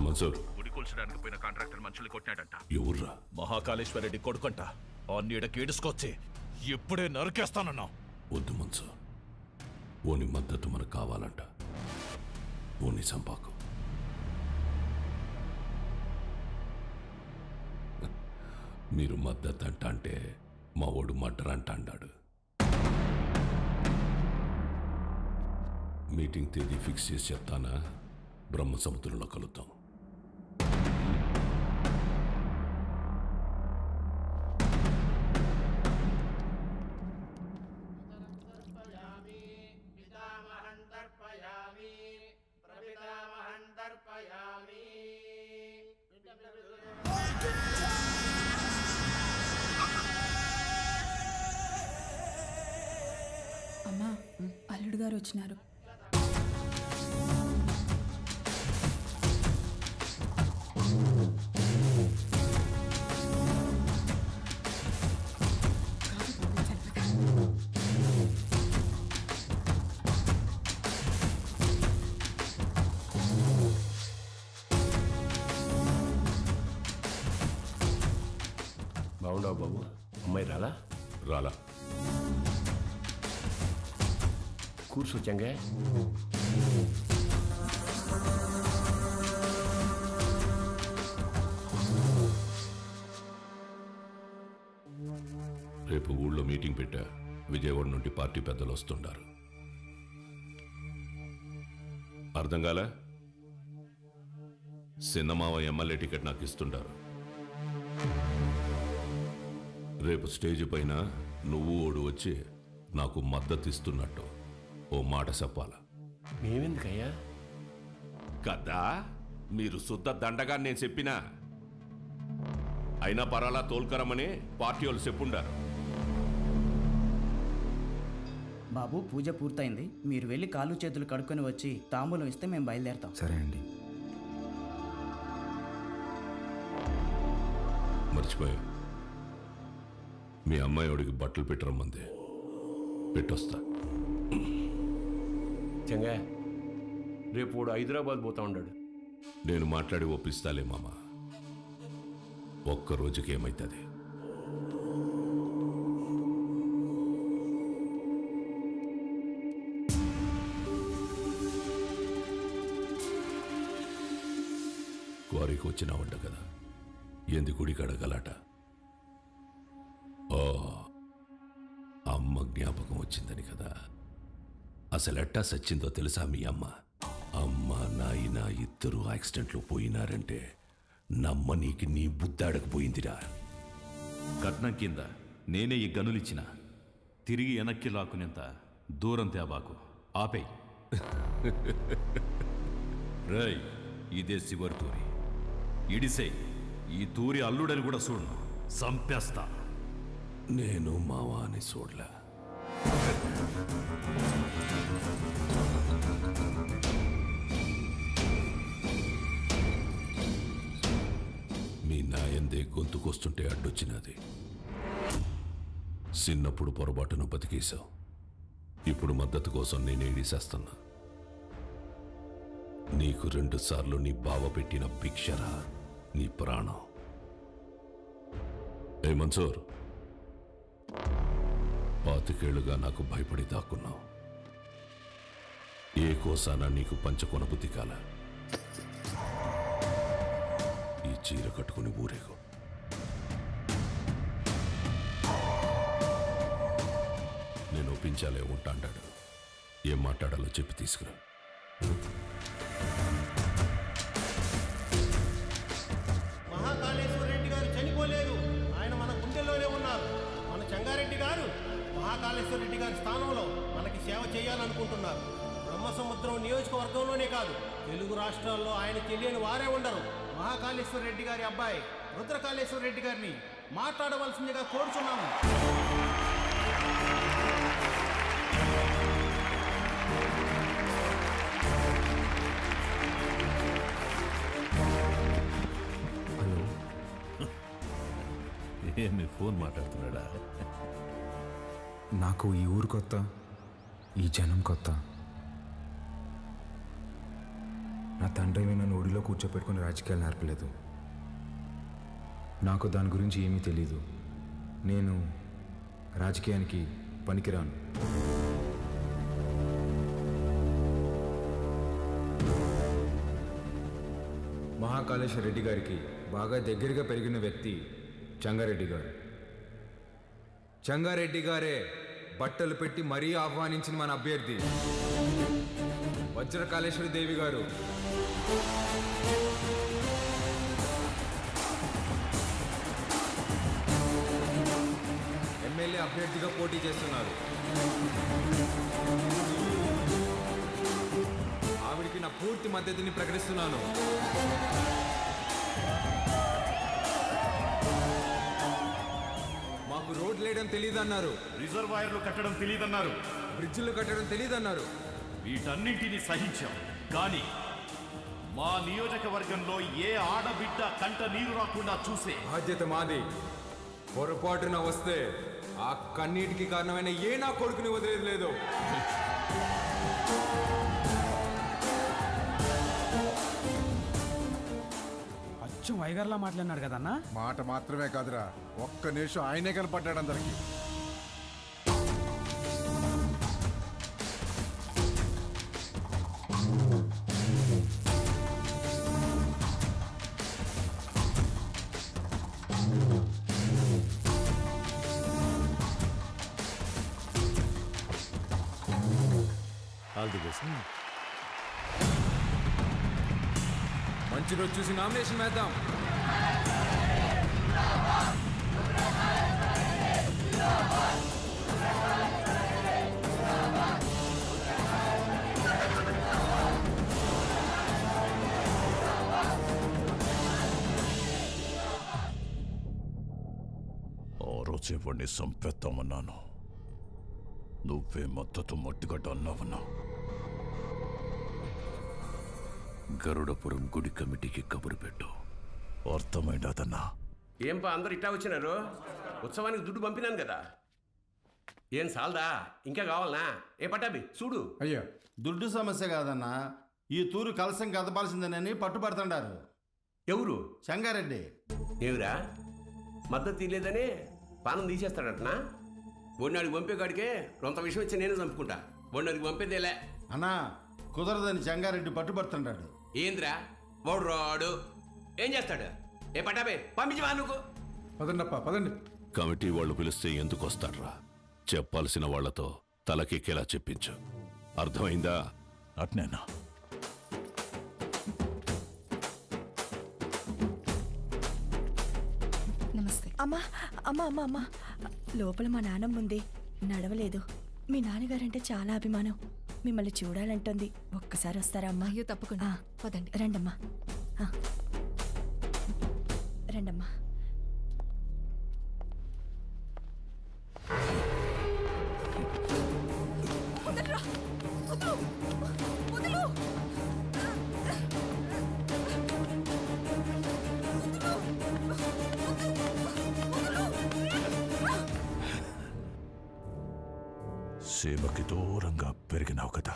మన్సూర్, గుడి కూల్చడానికి పోయిన కాంట్రాక్టర్ మనుషులు కొట్టినాడంట. ఎవర్రా? మహాకాళేశ్వరరెడ్డి కొడుకంట. ఆ నీడకి ఈడుసుకొచ్చి ఇప్పుడే నరికేస్తానన్నా. వద్దు మన్సూర్, ఓని మద్దతు మనకు కావాలంట. ఓని సంపాకు. మీరు మద్దతు అంట అంటే మా ఓడు మర్డర్ అంట అన్నాడు. మీటింగ్ తేదీ ఫిక్స్ చేసి చెప్తానా? బ్రహ్మ సముద్రంలో కలుద్దాం. అమ్మా, అల్లుడు గారు వచ్చినారు. బాగుండవు బాబు, అమ్మాయి రాలా? రాలా. కూర్చో చెంగే. రేపు ఊళ్ళో మీటింగ్ పెట్టా. విజయవాడ నుండి పార్టీ పెద్దలు వస్తుండారు. అర్థం కాలే? సిన్నమావ ఎమ్మెల్యే టికెట్ నాకు ఇస్తుంటారు. రేపు స్టేజ్ పైన నువ్వు ఓడు వచ్చి నాకు మద్దతు ఇస్తున్నట్టు ఓ మాట చెప్పాలా? మేమెందుకయ్యా? కదా మీరు శుద్ధ దండగా నేను చెప్పినా. అయినా పరాలా తోల్కరమని పార్టీ వాళ్ళు చెప్పుండారు. బాబు, పూజ పూర్తయింది. మీరు వెళ్ళి కాళ్ళు చేతులు కడుక్కొని వచ్చి తాంబూలం ఇస్తే మేము బయలుదేరతాం. సరే అండి. మర్చిపోయా, మీ అమ్మాయి వాడికి బట్టలు పెట్టరమ్మంది. పెట్టొస్తా. చెంగా, రేపు వాడు హైదరాబాద్ పోతా ఉన్నాడు. నేను మాట్లాడి ఒప్పిస్తాలే మామ. ఒక్క రోజుకి ఏమైతుంది? క్వారీకి వచ్చినావంట కదా, ఎందు గుడికి అడగలట. ఓ, అమ్మ జ్ఞాపకం వచ్చిందని కదా. అసలు ఎట్టా సచ్చిందో తెలుసా మీ అమ్మ? అమ్మ నాయన ఇద్దరు యాక్సిడెంట్లో పోయినారంటే నమ్మనీకి నీ బుద్ధాడకపోయిందిరా. కట్నం కింద నేనే ఈ గనులిచ్చిన, తిరిగి వెనక్కి లాక్కునేంత దూరం తేబాకు. ఆపే. రై, ఇదే శివరి తూరి. ఇడిసే ఈ తూరి అల్లుడని కూడా చూడను, సంపేస్తా. నేను మావా అని చూడలే. న్యాయందే గొంతుకొస్తుంటే అడ్డొచ్చినది. చిన్నప్పుడు పొరపాటును బతికేశావు. ఇప్పుడు మద్దతు కోసం నేనే ఇడిసేస్తున్నా. నీకు 2 సార్లు నీ బావ పెట్టిన భిక్షరా నీ ప్రాణం. ఏ మన్సూర్, 25 ఏళ్లుగా నాకు భయపడి దాక్కున్నావు. ఏ కోసానా నీకు పంచకొన బుద్ధి కాల. ఈ చీర కట్టుకుని ఊరేగు. నేను ఒప్పించాలే ఉంటాడాడు. ఏం మాట్లాడాలో చెప్పి తీసుకురా. మహాకాళేశ్వర రెడ్డి గారు చనిపోలేదు, ఆయన మన గుండెల్లోనే ఉన్నారు. మన చెంగారెడ్డి గారు మహాకాళేశ్వర రెడ్డి గారి స్థానంలో మనకి సేవ చేయాలనుకుంటున్నారు. బ్రహ్మసముద్రం నియోజకవర్గంలోనే కాదు, తెలుగు రాష్ట్రాల్లో ఆయన తెలియని వారే ఉండరు. మహాకాళేశ్వర రెడ్డి గారి అబ్బాయి రుద్రకాళేశ్వర రెడ్డి గారిని మాట్లాడవలసిందిగా కోరుచున్నాము. ఏమి ఫోన్ మాట్లాడుతున్నాడా? నాకు ఈ ఊరు కొత్త, ఈ జనం కొత్త. నా తండ్రి నన్ను ఒడిలో కూర్చోపెట్టుకుని రాజకీయాలు నేర్పలేదు. నాకు దాని గురించి ఏమీ తెలీదు. నేను రాజకీయానికి పనికిరాను. మహాకాళేశ్వర రెడ్డి గారికి బాగా దగ్గరగా పెరిగిన వ్యక్తి చెంగారెడ్డి గారు. చెంగారెడ్డి గారే బట్టలు పెట్టి మరీ ఆహ్వానించిన మన అభ్యర్థి వజ్రకాళేశ్వరి దేవి గారు. ఎమ్మెల్యే అభ్యర్థిగా పోటీ చేస్తున్నారు. ఆవిడికి నా పూర్తి మద్దతుని ప్రకటిస్తున్నాను. మాకు రోడ్లు వేయడం తెలియదన్నారు, రిజర్వాయర్లు కట్టడం తెలియదన్నారు, బ్రిడ్జిలు కట్టడం తెలియదన్నారు. వీటన్నింటినీ సహించాం. కానీ మా నియోజకవర్గంలో ఏ ఆడబిడ్డ కంట నీరు రాకుండా చూసే బాధ్యత మాది. పొరపాటున వస్తే ఆ కన్నీటికి కారణమైన ఏ నా కొడుకుని వదిలేదు లేదు. అచ్చం వైగర్లా మాట్లాడినాడు కదన్నా. మాట మాత్రమే కాదురా, ఒక్క నిమిషం ఆయనే కనపడ్డాడు అందరికి. All the best. మంచి రోజు చూసి నామినేషన్ వేద్దాం. ఆ రోజే వాడిని సంపేద్దామన్నాను. నువ్వే మద్దతు మట్టిగడ్డ అన్నావన్నా. గరుడపురం గుడి కమిటీకి కబురు పెట్టు. అర్థమైందన్నా. ఏంపా అందరు ఇట్టా వచ్చినారు? ఉత్సవానికి దుడ్డు పంపినాను కదా. ఏం సాల్దా? ఇంకా కావాలనా? ఏ పట్టాబి చూడు. అయ్యో, దుడ్డు సమస్య కాదన్నా, ఈ తూరు కలసం కదపాల్సిందేనని పట్టుబడుతుండారు. ఎవరు? చెంగారెడ్డి. ఏమిరా మద్దతు తీయలేదని పానం తీసేస్తాడటనా? బొన్నాడికి పంపే కాడికే కొంత విషయం వచ్చి నేనే చంపుకుంటా. బొన్నాడికి పంపేదేలే అన్నా, కుదరదని చెంగారెడ్డి పట్టుబడుతుంటాడు. ఏంద్రా వాడు రాడు, ఏం చేస్తాడు? ఏ పట్టాబే పంపించవా నువ్వు? పదండప్ప పదండి. కమిటీ వాళ్ళు పిలిస్తే ఎందుకు వస్తాడ్రా? చెప్పాల్సిన వాళ్లతో తలకెక్కేలా చెప్పించు. అర్థమైందా? అట్నేనా? నమస్తే. అమ్మా అమ్మా అమ్మా అమ్మా, లోపల మా నాన్నమ్మ ఉంది, నడవలేదు. మీ నాన్నగారంటే చాలా అభిమానం, మిమ్మల్ని చూడాలంటుంది. ఒక్కసారి వస్తారా అమ్మా? అయ్యో తప్పకుండా, పదండి. రండమ్మా, రండమ్మా. సీమకి దూరంగా పెరిగినావు కదా,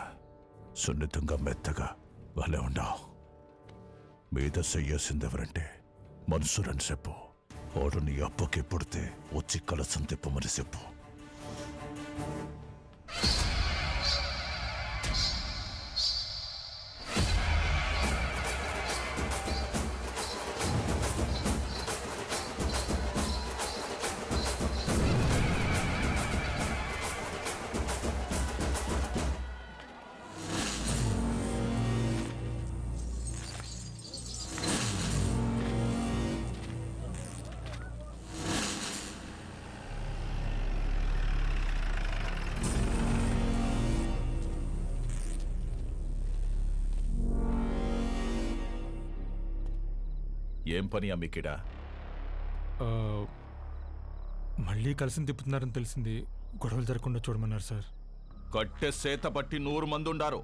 సున్నితంగా మెత్తగా భలే ఉండావు. మీద చెయ్యేసిందెవరంటే మనుషులని చెప్పు. వాడు నీ అప్పకి పుడితే వచ్చి కలసం తిప్పమని చెప్పు. ఏం పని అమ్మికిడా? మళ్ళీ కలిసి తిప్పుతున్నారని తెలిసింది. గొడవలు జరగకుండా చూడమన్నారు సార్. కట్టె సేత పట్టి 100 మంది ఉండారు.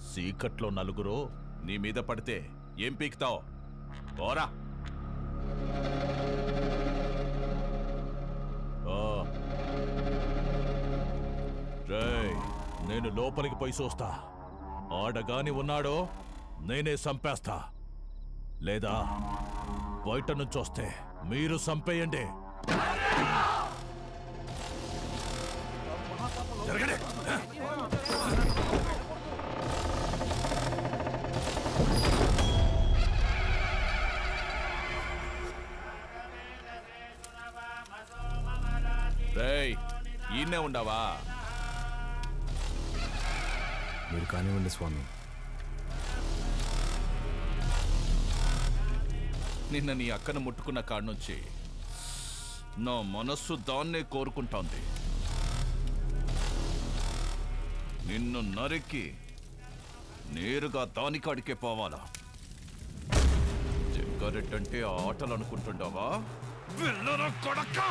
సీకట్లో నలుగురు నీ మీద పడితే ఏం పీకుతావు? ఓరా. రేయ్, నేను లోపలికి పోయి చూస్తా. ఆడగాని ఉన్నాడో నేనే చంపేస్తా. లేదా బయట నుంచి వస్తే మీరు చంపేయండి. జరగండి. రేయ్, ఈయనే ఉండవా? మీరు కానివ్వండి స్వామి. నిన్న నీ అక్కను ముట్టుకున్న కాడ నుంచి నా మనస్సు దాన్నే కోరుకుంటోంది. నిన్ను నరికి నేరుగా దానికాడికే పోవాలా? జగ్గారెడ్డంటే ఆటలు అనుకుంటుండవా? వెళ్ళరా కొడకా!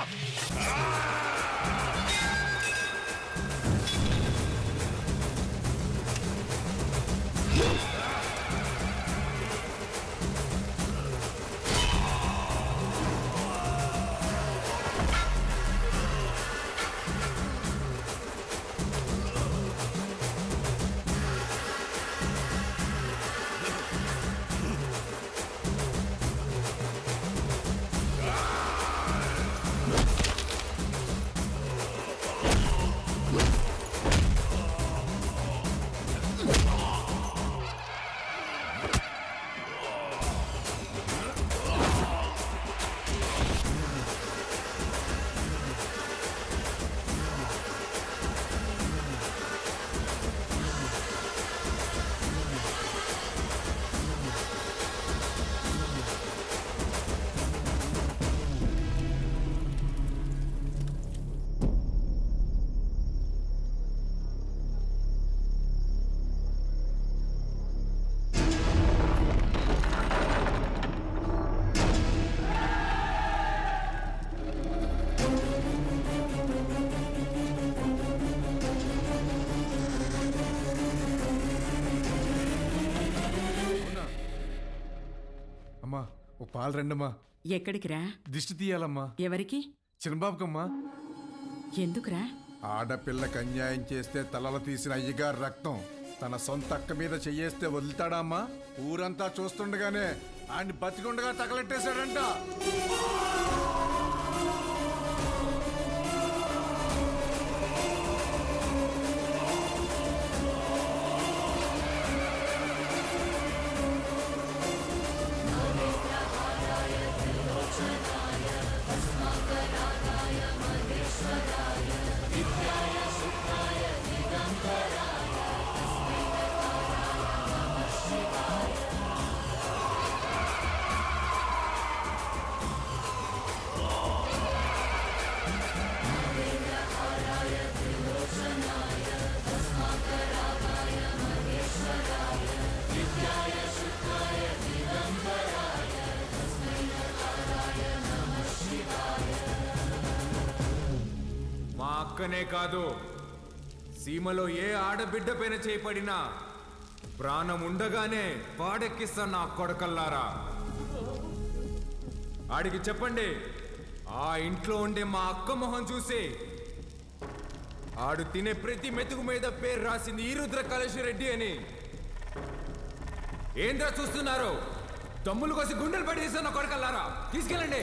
అమ్మా ఓ పాలు రండమ్మా. ఎక్కడికి రా? దిష్టి తీయాలమ్మా. ఎవరికి? చిన్నబాబుకమ్మా. ఎందుకురా? ఆడపిల్లకి అన్యాయం చేస్తే తలలు తీసిన అయ్యగారు రక్తం తన సొంత అక్క మీద చెయ్యేస్తే వదులుతాడా అమ్మా? ఊరంతా చూస్తుండగానే ఆయన్ని బతికుండగా తగలెట్టేశాడంట. మా అక్కనే కాదు, సీమలో ఏ ఆడబిడ్డ పైన చేయబడినా ప్రాణం ఉండగానే పాడెక్కిస్తా నా కొడకల్లారా. ఆడికి చెప్పండి, ఆ ఇంట్లో ఉండే మా అక్క మొహం చూసి ఆడు తినే ప్రతి మెతుకు మీద పేరు రాసింది ఈ రుద్ర రెడ్డి అని. ఏంద్రా చూస్తున్నారు? దమ్ములు కోసి గుండెలు పడి తీస్తున్న కొడకల్లారా, తీసుకెళ్ళండి.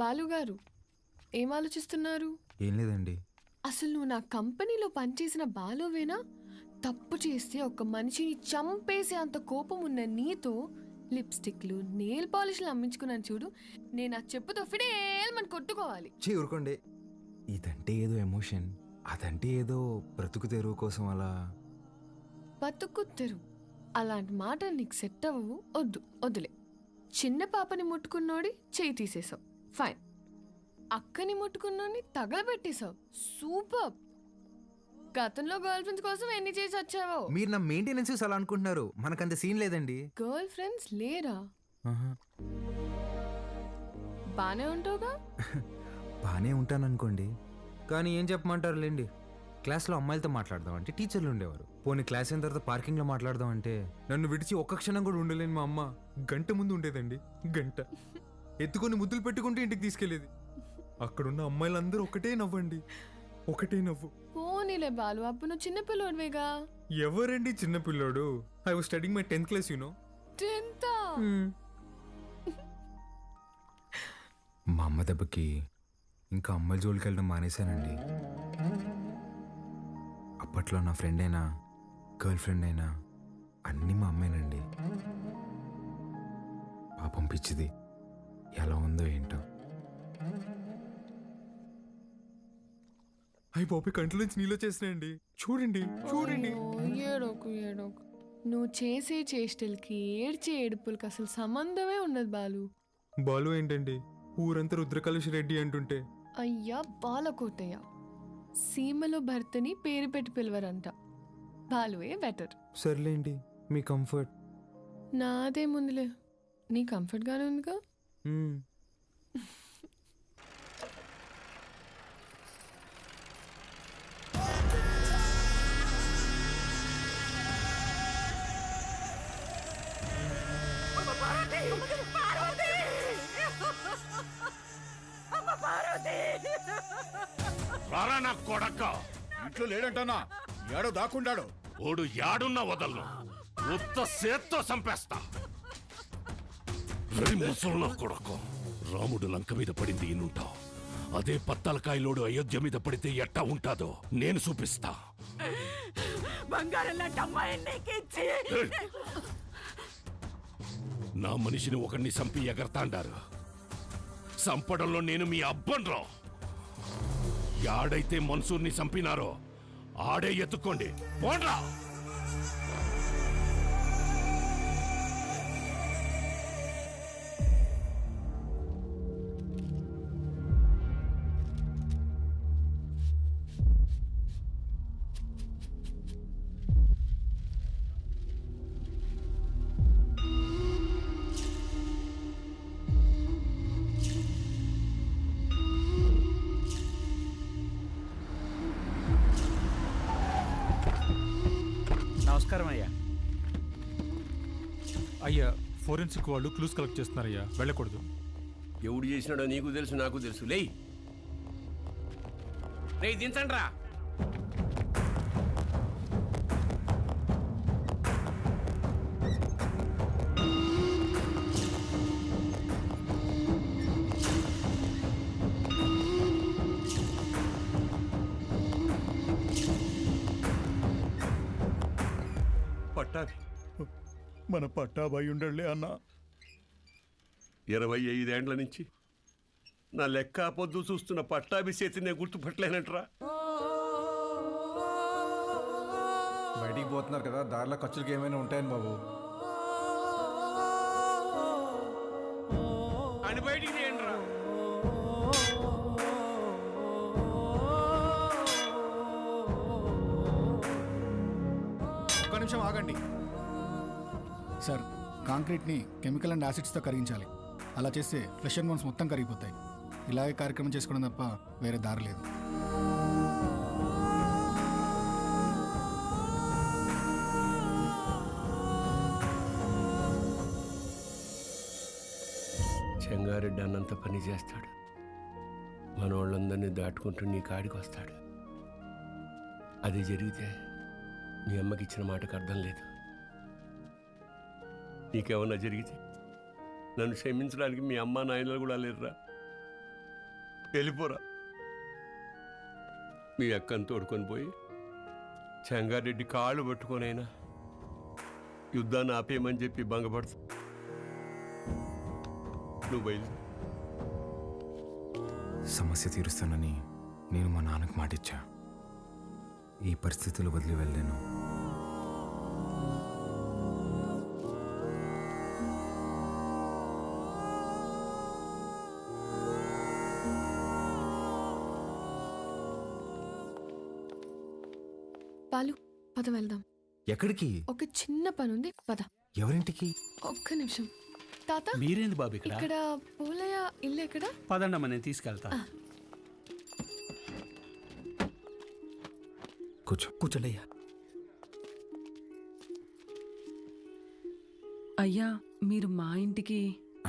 బాలుగారు ఏం ఆలోచిస్తున్నారు? ఏం లేదండి. అసలు నువ్వు నా కంపెనీలో పనిచేసిన బాలువేనా? తప్పు చేస్తే ఒక మనిషిని చంపేసే అంత కోపం ఉన్న నీతో లిప్స్టిక్లు నెయిల్ పాలిష్లు అమ్మించుకున్నాను చూడు. నేను ఆ చెప్పుతో ఫిడేల్మని కొట్టుకోవాలి. ఊరుకోండి. ఇదంటే ఏదో ఎమోషన్, అదంటే ఏదో బ్రతుకు తెరువు కోసం అలా. బతుకు తెరు అలాంటి మాటలు నీకు సెట్ అవ్వవు. వద్దులే. చిన్న పాపని ముట్టుకున్నోడి చేయి తీసేసావు, ఫైన్. అక్కని ముట్టుకున్నోడిని తగలబెట్టేశావు, సూపర్. గతంలో గర్ల్ ఫ్రెండ్స్ కోసం ఎన్ని చేసి వచ్చావో. మీరు నా మెయింటెనెన్స్ అలా అనుకుంటున్నారు, మనకంత సీన్ లేదండి. గర్ల్ ఫ్రెండ్స్ లేరా? బానే ఉంటావుగా? బానే ఉంటాను అనుకోండి, కానీ ఏం చెప్పమంటారు లేండి. క్లాస్లో అమ్మాయిలతో మాట్లాడదాం అంటే టీచర్లు ఉండేవారు. పోనీ క్లాస్ అయిన తర్వాత పార్కింగ్లో మాట్లాడదాం అంటే నన్ను విడిచి ఒక్క క్షణం కూడా ఉండలేని మా అమ్మ గంట ముందు ఉండేదండి. గంట ఎత్తుకొని ముద్దులు పెట్టుకుంటూ ఇంటికి తీసుకెళ్లేది. అక్కడున్న అమ్మాయిలందరూ ఒకటే నవ్వండి, ఒకటే నవ్వు. పోనీలే బాలు, అప్పుడు నువ్వు చిన్నపిల్లోడివేగా. ఎవరండి చిన్నపిల్లోడు? I was studying my 10th class, you know. 10th? మా అమ్మ దెబ్బకి ఇంకా అమ్మాయిల జోలికి వెళ్ళడం మానేశానండి. అప్పట్లో నా ఫ్రెండ్ అయినా గర్ల్ ఫ్రెండ్ అయినా అన్నీ మా అమ్మేనండి. పాపం పిచ్చిది ఎలా ఉందో ఏంటో. అయ్యి బాబు, కంట్లో నుంచి నీళ్ళు చేసినాయండి. చూడండి చూడండి. ఏడోకు. నువ్వు చేసే చేష్టలకి ఏడ్చే ఏడుపులకి అసలు సంబంధమే ఉండదు బాలు. బాలు ఏంటండి, ఊరంతా రుద్రకలుష రెడ్డి అంటుంటే. అయ్యా బాలకోటయ్య, సీమలో భర్తని పేరు పెట్టి పిలవరంట. బాలువే బెటర్. సర్లేండి, మీ కంఫర్ట్. నాదే ముందులే, నీ కంఫర్ట్గానే ఉందిగా. రారా నా కొడక. ఇంట్లో లేడంటానా? ఏడో దాక్కుండాడు. ఓడు యాడున్నా వదలను, ఉత్త సేత్తో చంపేస్తా. ముసలు నా కొడక, రాముడు లంక మీద పడింది ఇన్నుంటావు. అదే పత్తలకాయలోడు అయోధ్య మీద పడితే ఎట్టా ఉంటాదో నేను చూపిస్తా. నా మనిషిని ఒకరిని చంపి ఎగరతాండారు. చంపడంలో నేను మీ అబ్బన్రా. యాడైతే మన్సూర్ని చంపినారో ఆడే ఎత్తుకోండి, పోండ్రా. నమస్కారం అయ్యా. అయ్యా, ఫోరెన్సిక్ వాళ్ళు క్లూస్ కలెక్ట్ చేస్తున్నారయ్యా, వెళ్ళకూడదు. ఎవడు చేసినాడో నీకు తెలుసు, నాకు తెలుసు. లేయ్ దించండి రా. పట్టాభి మన పట్టాభాయి ఉండలే అన్నా. 25 ఏండ్ల నుంచి నా లెక్క పొద్దు చూస్తున్న పట్టాభి చేతి నేను గుర్తుపట్టలేనంటరా. బయటికి పోతున్నారు కదా, దారిలో ఖర్చులకి ఏమైనా ఉంటాయని బాబు. అని బయటికి తీయండిరా. ఒక్క నిమిషం ఆగండి సార్. కాంక్రీట్ని కెమికల్ అండ్ యాసిడ్స్తో కరిగించాలి. అలా చేస్తే ఫ్లెష్ అండ్ బోన్స్ మొత్తం కరిగిపోతాయి. ఇలాగే కార్యక్రమం చేసుకోవడం తప్ప వేరే దారి లేదు. చెంగారెడ్డి అన్నంత పని చేస్తాడు. మన వాళ్ళందరినీ దాటుకుంటూ నీ కాడికి వస్తాడు. అది జరిగితే మీ అమ్మకి ఇచ్చిన మాటకు అర్థం లేదు. నీకేమన్నా జరిగితే నన్ను క్షమించడానికి మీ అమ్మ నాయనలు కూడా లేరురా. వెళ్ళిపోరా. మీ అక్కను తోడుకొని పోయి చెంగారెడ్డి కాళ్ళు పట్టుకొనైనా యుద్ధాన్ని ఆపేయమని చెప్పి భంగపడుతు. నువ్వు బయలు. సమస్య తీరుస్తానని నేను మా నాన్నకు మాటిచ్చా. ఈ పరిస్థితులు వదిలి వెళ్ళాను. పాలు పద వెళ్దాం. ఎక్కడికి? ఒక చిన్న పని ఉంది, పద. ఎవరింటికి? ఒక్క నిమిషం. తాత మీరేంది బాబు ఇక్కడ? ఇక్కడ పోలయ్య ఇల్లు ఎక్కడ? పదండమ్మ, నేను తీసుకెళ్తా. కూర్చోండి అయ్యా. అయ్యా, మీరు మా ఇంటికి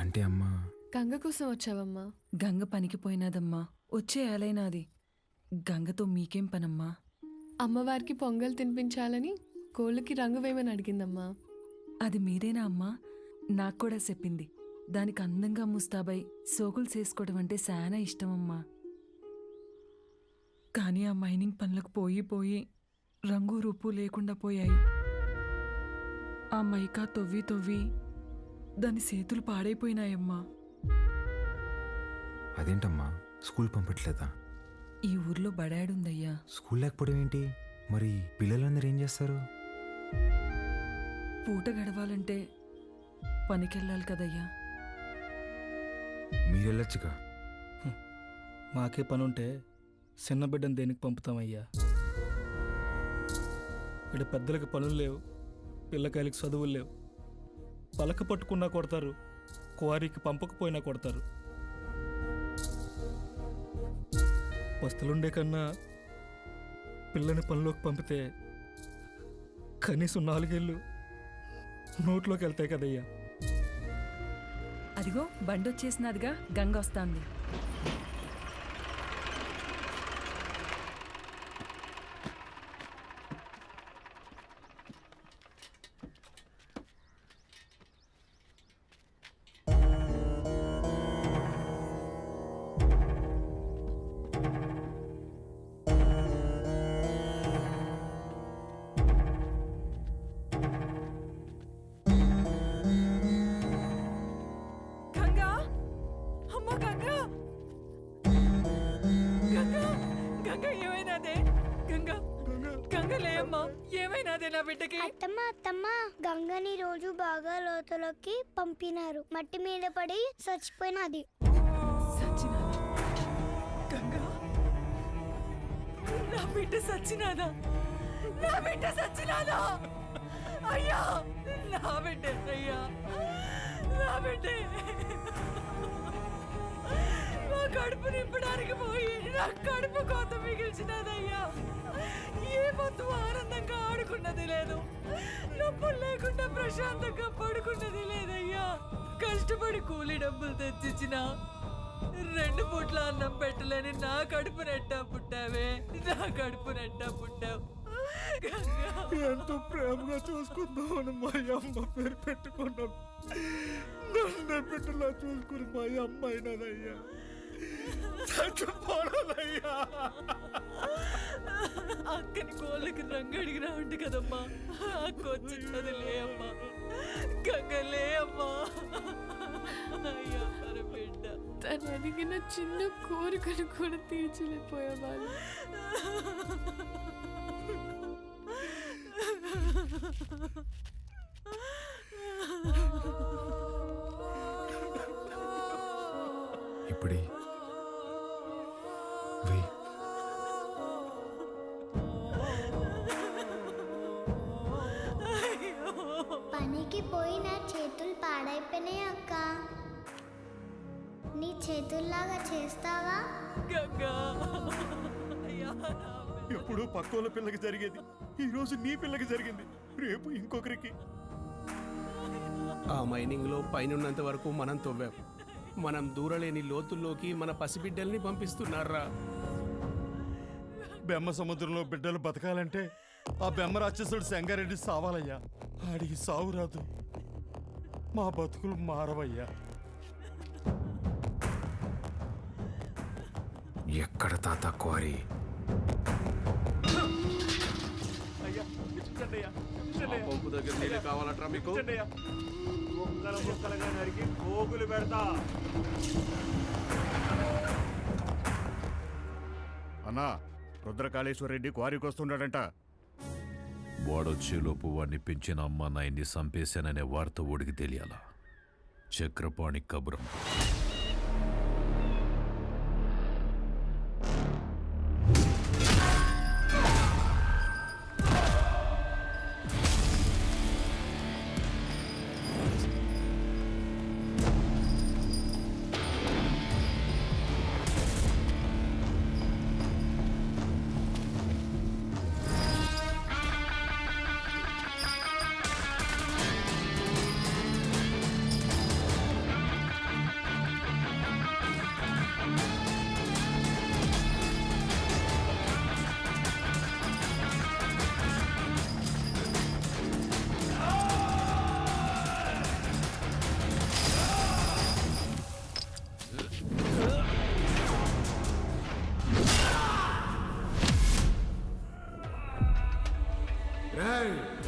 అంటే అమ్మా గంగ కోసం వచ్చావమ్మా? గంగ పనికి పోయినాదమ్మా. వచ్చే ఏలైనాది. గంగతో మీకేం పనమ్మా? అమ్మవారికి పొంగల్ తినిపించాలని కోళ్ళకి రంగు వేయమని అడిగిందమ్మా. అది మీరేనా అమ్మా? నాకు కూడా చెప్పింది. దానికి అందంగా ముస్తాబై సోకులు చేసుకోవడం అంటే చాలా ఇష్టమమ్మా. కానీ ఆ మైనింగ్ పనులకు పోయి పోయి రంగు రూపు లేకుండా పోయాయి. ఆ మైకా తొవ్వి తొవ్వి దాని చేతులు పాడైపోయినాయమ్మా. అదేంటమ్మా, స్కూల్ పంపట్లేదా? ఈ ఊర్లో బడాడుందయ్యా. స్కూల్ లేకపోవడం ఏంటి? మరి పిల్లలందరూ ఏం చేస్తారు? పూట గడవాలంటే పనికెళ్ళాలి కదయ్యా. మీరెళ్ళొచ్చుగా. మాకే పనుంటే చిన్న బిడ్డను దేనికి పంపుతామయ్యా? ఇక్కడ పెద్దలకు పనులు లేవు, పిల్లకాయలకి చదువులు లేవు. పలక పట్టుకున్నా కొడతారు, క్వారీకి పంపకపోయినా కొడతారు. వస్తులుండే కన్నా పిల్లని పనిలోకి పంపితే కనీసం 4 ఏళ్ళు నోట్లోకి వెళ్తాయి కదయ్యా. అదిగో బండొచ్చేసినదిగా, గంగ వస్తాంది. అత్తమ్మ అత్తమ్మ, గంగని రోజు బాగా లోతులోకి పంపినారు. మట్టి మీద పడి చచ్చిపోయినది. నా బిడ్డ సచ్చినాదా? నా బిడ్డ సచ్చినాదా? అయ్యా, నా బిడ్డే అయ్యా, నా బిడ్డే. నా కడుపు నింపడానికి పోయి నా కడుపు కోత మిగిల్చినదయ్యా. ఏ పొద్దు ఆనందంగా ఆడుకున్నది లేదు, నొప్పులు లేకుండా ప్రశాంతంగా పడుకున్నది లేదయ్యా. కష్టపడి కూలి డబ్బులు తెచ్చిచ్చిన 2 పూట్ల అన్నం పెట్టలేని నా కడుపు నెట్టా పుట్టావే, నా కడుపు నెట్టా పుట్టావు. ఎంతో ప్రేమగా చూసుకుందామని మా అమ్మ పేరు పెట్టుకున్నాం. నన్ను బిడ్డలా చూసుకుని మా అమ్మ అయినదయ్యా. చచ్చిపోవాలయ్యా. అక్కని కోళ్ళకి రంగు అడిగినా ఉండి కదమ్మా. అక్క వచ్చింది లే అమ్మా, గంగలే అమ్మా. అయ్యా మరి బిడ్డ తను అడిగిన చిన్న కోరికను కూడా తీర్చలేకపోయా వాళ్ళు. ఇప్పుడే వెయ్యి. పనికి పోయి నా చేతులు పాడైపోయినాయి అక్క. నీ చేతుల్లాగా చేస్తావా? గంగా ఎప్పుడు పక్కోళ్ళ పిల్లకి జరిగేది ఈరోజు నీ పిల్లకి జరిగింది, రేపు ఇంకొకరికి. ఆ మైనింగ్లో పైనున్నంత వరకు మనం తవ్వాం. మనం దూరలేని లోతుల్లోకి మన పసిబిడ్డల్ని పంపిస్తున్నారా. బెమ్మ సముద్రంలో బిడ్డలు బతకాలంటే ఆ బెమ్మ రాక్షసుడు సంగారెడ్డి సావాలయ్యా. ఆడికి సావు రాదు, మా బతుకులు మారవయ్యా. ఎక్కడ తాత క్వారీ? పంపు దగ్గర నీళ్ళు కావాలట్రా మీకు? పోగులు పెడతా. అన్నా, రుద్రకాళేశ్వర రెడ్డి క్వారీకి వస్తున్నాడంట. వాడొచ్చేలోపు వాడిని పెంచిన అమ్మ నాయన్ని చంపేశాననే వార్త ఓడికి తెలియాలా? చక్రపాణి కబురం.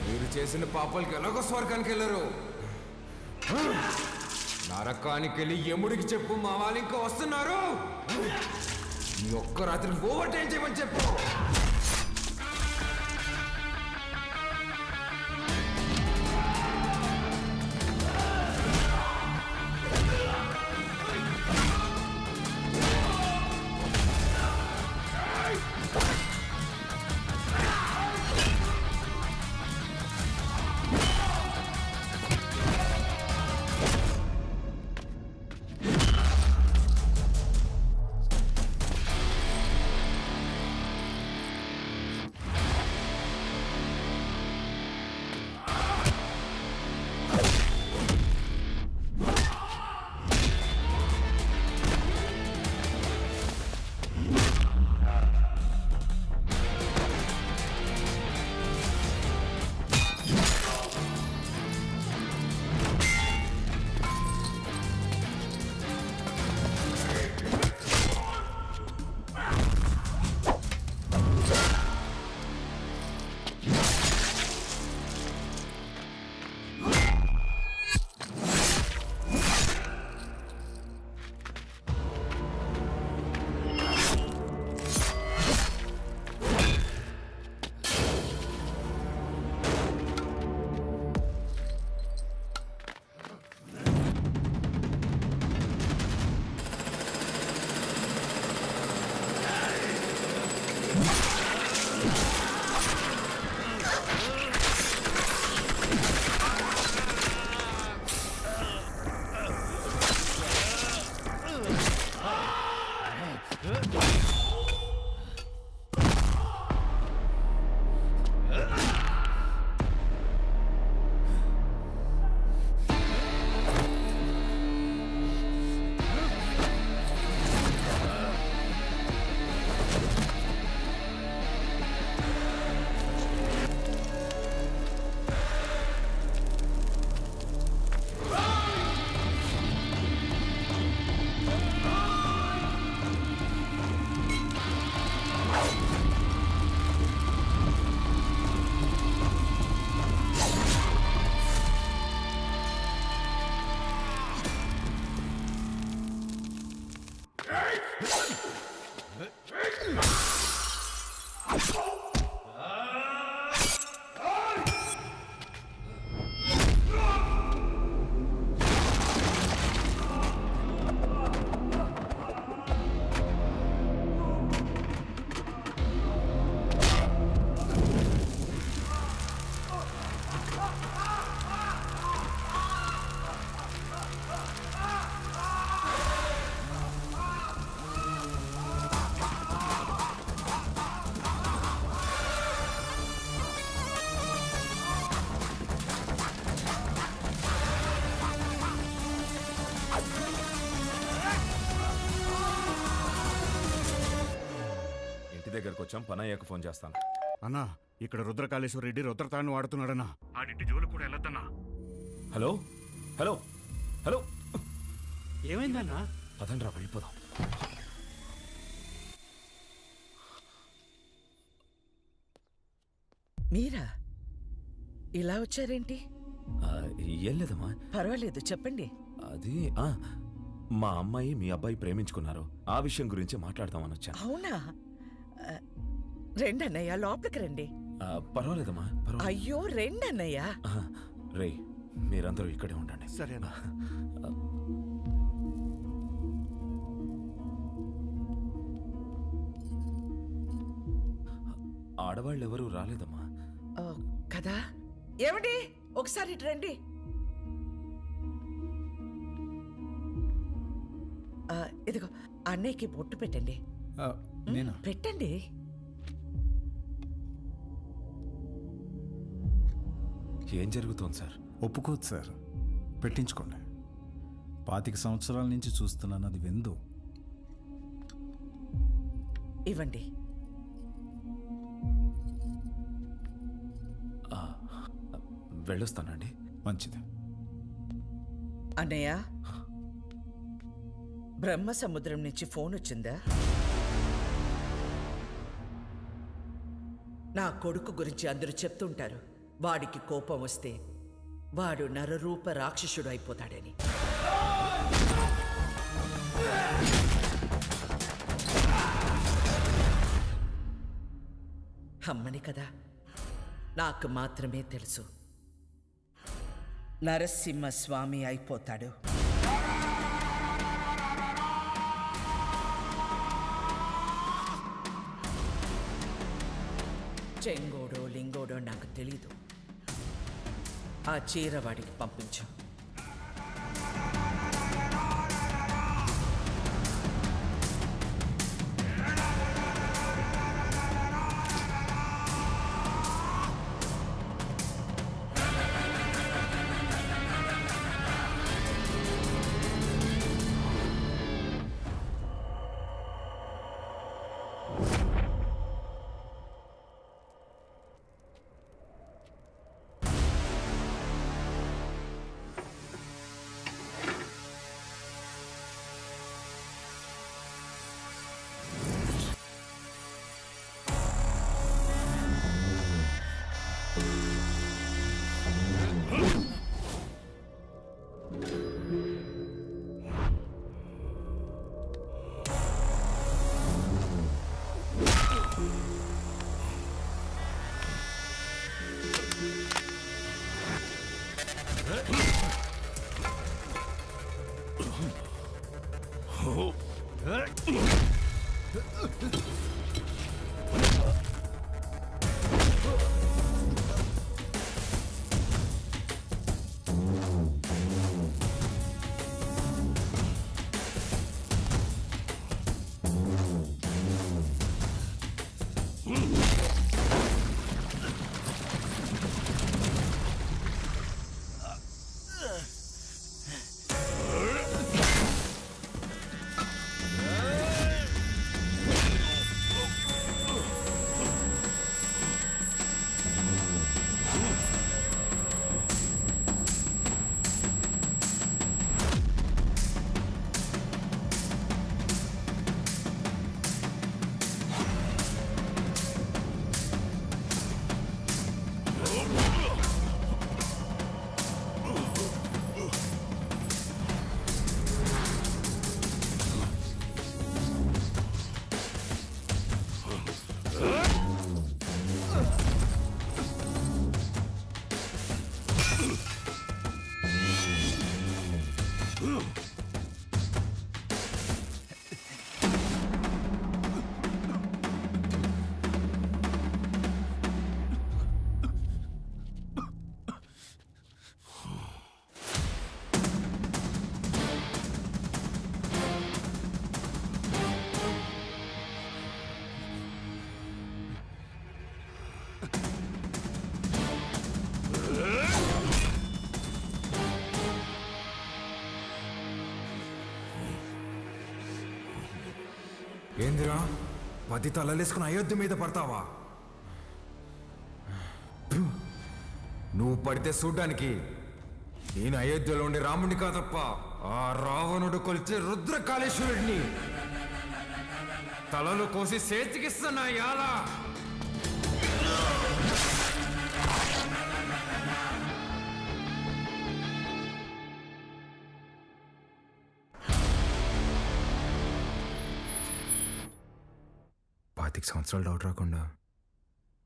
మీరు చేసిన పాపాలకి ఎలాగో స్వర్గానికి వెళ్ళరు. నరకానికి వెళ్ళి యముడికి చెప్పు, మా వాళ్ళు ఇంకా వస్తున్నారు. ఈ ఒక్క రాత్రి ఓవర్ టైం చేయమని చెప్పు. దగ్గరకు వచ్చాం, పని అయ్యాక ఫోన్ చేస్తాను. అన్నా, ఇక్కడ రుద్రకాళేశ్వర రెడ్డి రుద్రతాన్ని వాడుతున్నాడన్నా. ఆడింటి జోలు కూడా వెళ్ళొద్దన్నా. హలో హలో హలో, ఏమైందన్నా? పదండ్రా వెళ్ళిపోదాం. మీరా ఇలా వచ్చారేంటి? ఏం లేదమ్మా. పర్వాలేదు, చెప్పండి. అది మా అమ్మాయి మీ అబ్బాయి ప్రేమించుకున్నారు, ఆ విషయం గురించి మాట్లాడదామని వచ్చాను. అవునా? రండి అన్నయ్య, లోపలికి రండి. పర్వాలేదమ్మా, అయ్యో రండి అన్నయ్య. రే, మీరందరూ ఇక్కడే ఉండండి. సరేనా? ఆడవాళ్ళు ఎవరూ రాలేదమ్మా. కదా? ఏమండి, ఒకసారి ఇటు రండి. ఇదిగో అన్నయ్యకి బొట్టు పెట్టండి. పెట్టండి. ఏం జరుగుతోంది సార్? ఒప్పుకోదు సార్, పెట్టించుకోండి. 25 సంవత్సరాల నుంచి చూస్తున్నాను, అది విందు. ఇవ్వండి. వెళ్ళొస్తానండి. మంచిది. అన్నయ్య, బ్రహ్మ సముద్రం నుంచి ఫోన్ వచ్చిందా? నా కొడుకు గురించి అందరూ చెప్తుంటారు, వాడికి కోపం వస్తే వాడు నరరూప రాక్షసుడు అయిపోతాడని. అమ్మని కదా, నాకు మాత్రమే తెలుసు. నరసింహస్వామి అయిపోతాడు. చెంగోడో లింగోడో నాకు తెలీదు. ఆ చీర వాడికి పంపించు. ఏందిరా 10 తలలేసుకుని అయోధ్య మీద పడతావా? నువ్వు పడితే చూడ్డానికి నేను అయోధ్యలో ఉండే రాముడిని కాదప్ప, ఆ రావణుడు కొలిచే రుద్రకాళేశ్వరుడిని. తలలు కోసి చేతికిస్తున్నా యాలా. పాతిక సంవత్సరాలు డౌట్ రాకుండా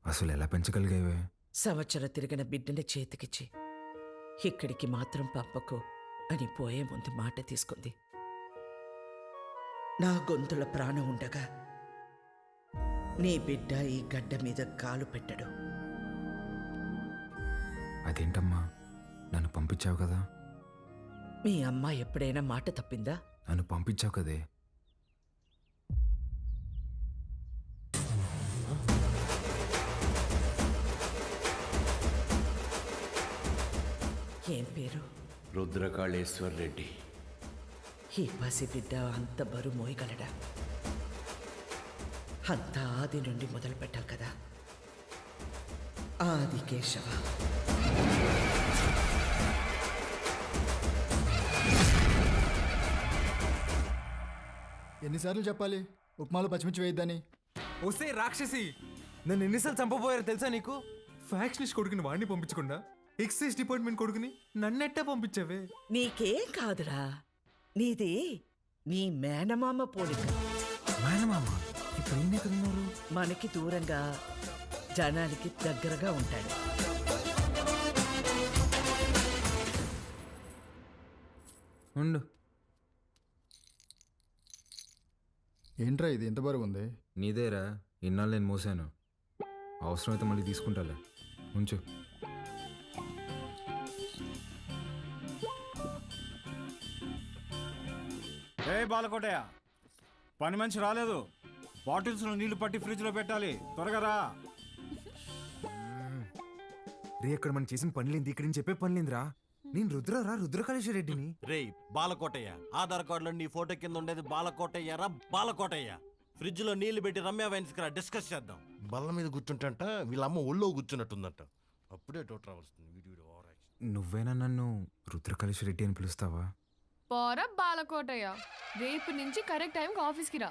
అసలు ఎలా పెంచగలిగేవే? సంవత్సరం తిరిగిన బిడ్డని చేతికిచ్చి ఇక్కడికి మాత్రం పంపకు అని పోయే ముందు మాట తీసుకుంది. నా గొంతుల ప్రాణం ఉండగా నీ బిడ్డ ఈ గడ్డ మీద కాలు పెట్టడు. అదేంటమ్మా, నన్ను పంపించావు కదా? మీ అమ్మ ఎప్పుడైనా మాట తప్పిందా? నన్ను పంపించావు కదే. ఏం పేరు? రుద్రకాళేశ్వర్ రెడ్డి. ఈ పసిబిడ్డ అంత బరువు మోయగలడా? అంత ఆది నుండి మొదలు పెట్టాలి కదా. ఆది కేశవ. ఎన్నిసార్లు చెప్పాలి ఉప్మాలో పచ్చిమిర్చి వేయద్దని? వస్తే రాక్షసి, నన్ను ఎన్నిసార్లు చంపబోయారో తెలుసా నీకు? ఫ్యాక్షనిస్ట్ కొడుకుని వాడిని పంపించకుండా ఎక్సైజ్ డిపార్ట్మెంట్ కొడుకుని నన్నెట్టా పంపించావే? నీకేం కాదురా, నీది నీ మేనమామ పోలిక. మేనమామ ఇప్పుడు ఎక్కడున్నారు? మనకి దూరంగా జనానికి దగ్గరగా ఉంటాడు. ఉండు. ఏంట్రా ఇది ఎంత బరువు ఉంది? నీదేరా, ఇన్నాళ్ళు నేను మోసాను. అవసరమైతే మళ్ళీ తీసుకుంటాలే, ఉంచు. ఏ బాలకోటయ్య, పని మనిషి రాలేదు. బాటిల్స్లో నీళ్లు పట్టి ఫ్రిడ్జ్లో పెట్టాలి, త్వరగా రా. రే, అక్కడ మనం చేసిన పనిలేంది, ఇక్కడ నేను చెప్పే పనిలేందిరా. నేను రుద్రకాళేశ్వర రెడ్డిని. రే బాలకోటయ్య, ఆధార్ కార్డులో నీ ఫోటో కింద ఉండేది బాలకోటయ్య రా, బాలకోటయ్య. ఫ్రిడ్జ్ లో నీళ్లు పెట్టి రమ్య వైన్స్ కి డిస్కస్ చేద్దాం. బల్ల మీద కూర్చుంటంట, వీళ్ళమ్మ ఒళ్ళో కూర్చున్నట్టుందంట. అప్పుడే డౌట్ రావాల్సింది. నువ్వేనా నన్ను రుద్రకాళేశ్వర రెడ్డి అని పిలుస్తావా? పోరా బాలకోటయ్య, రేపు నుంచి కరెక్ట్ టైంకి ఆఫీస్కి రా.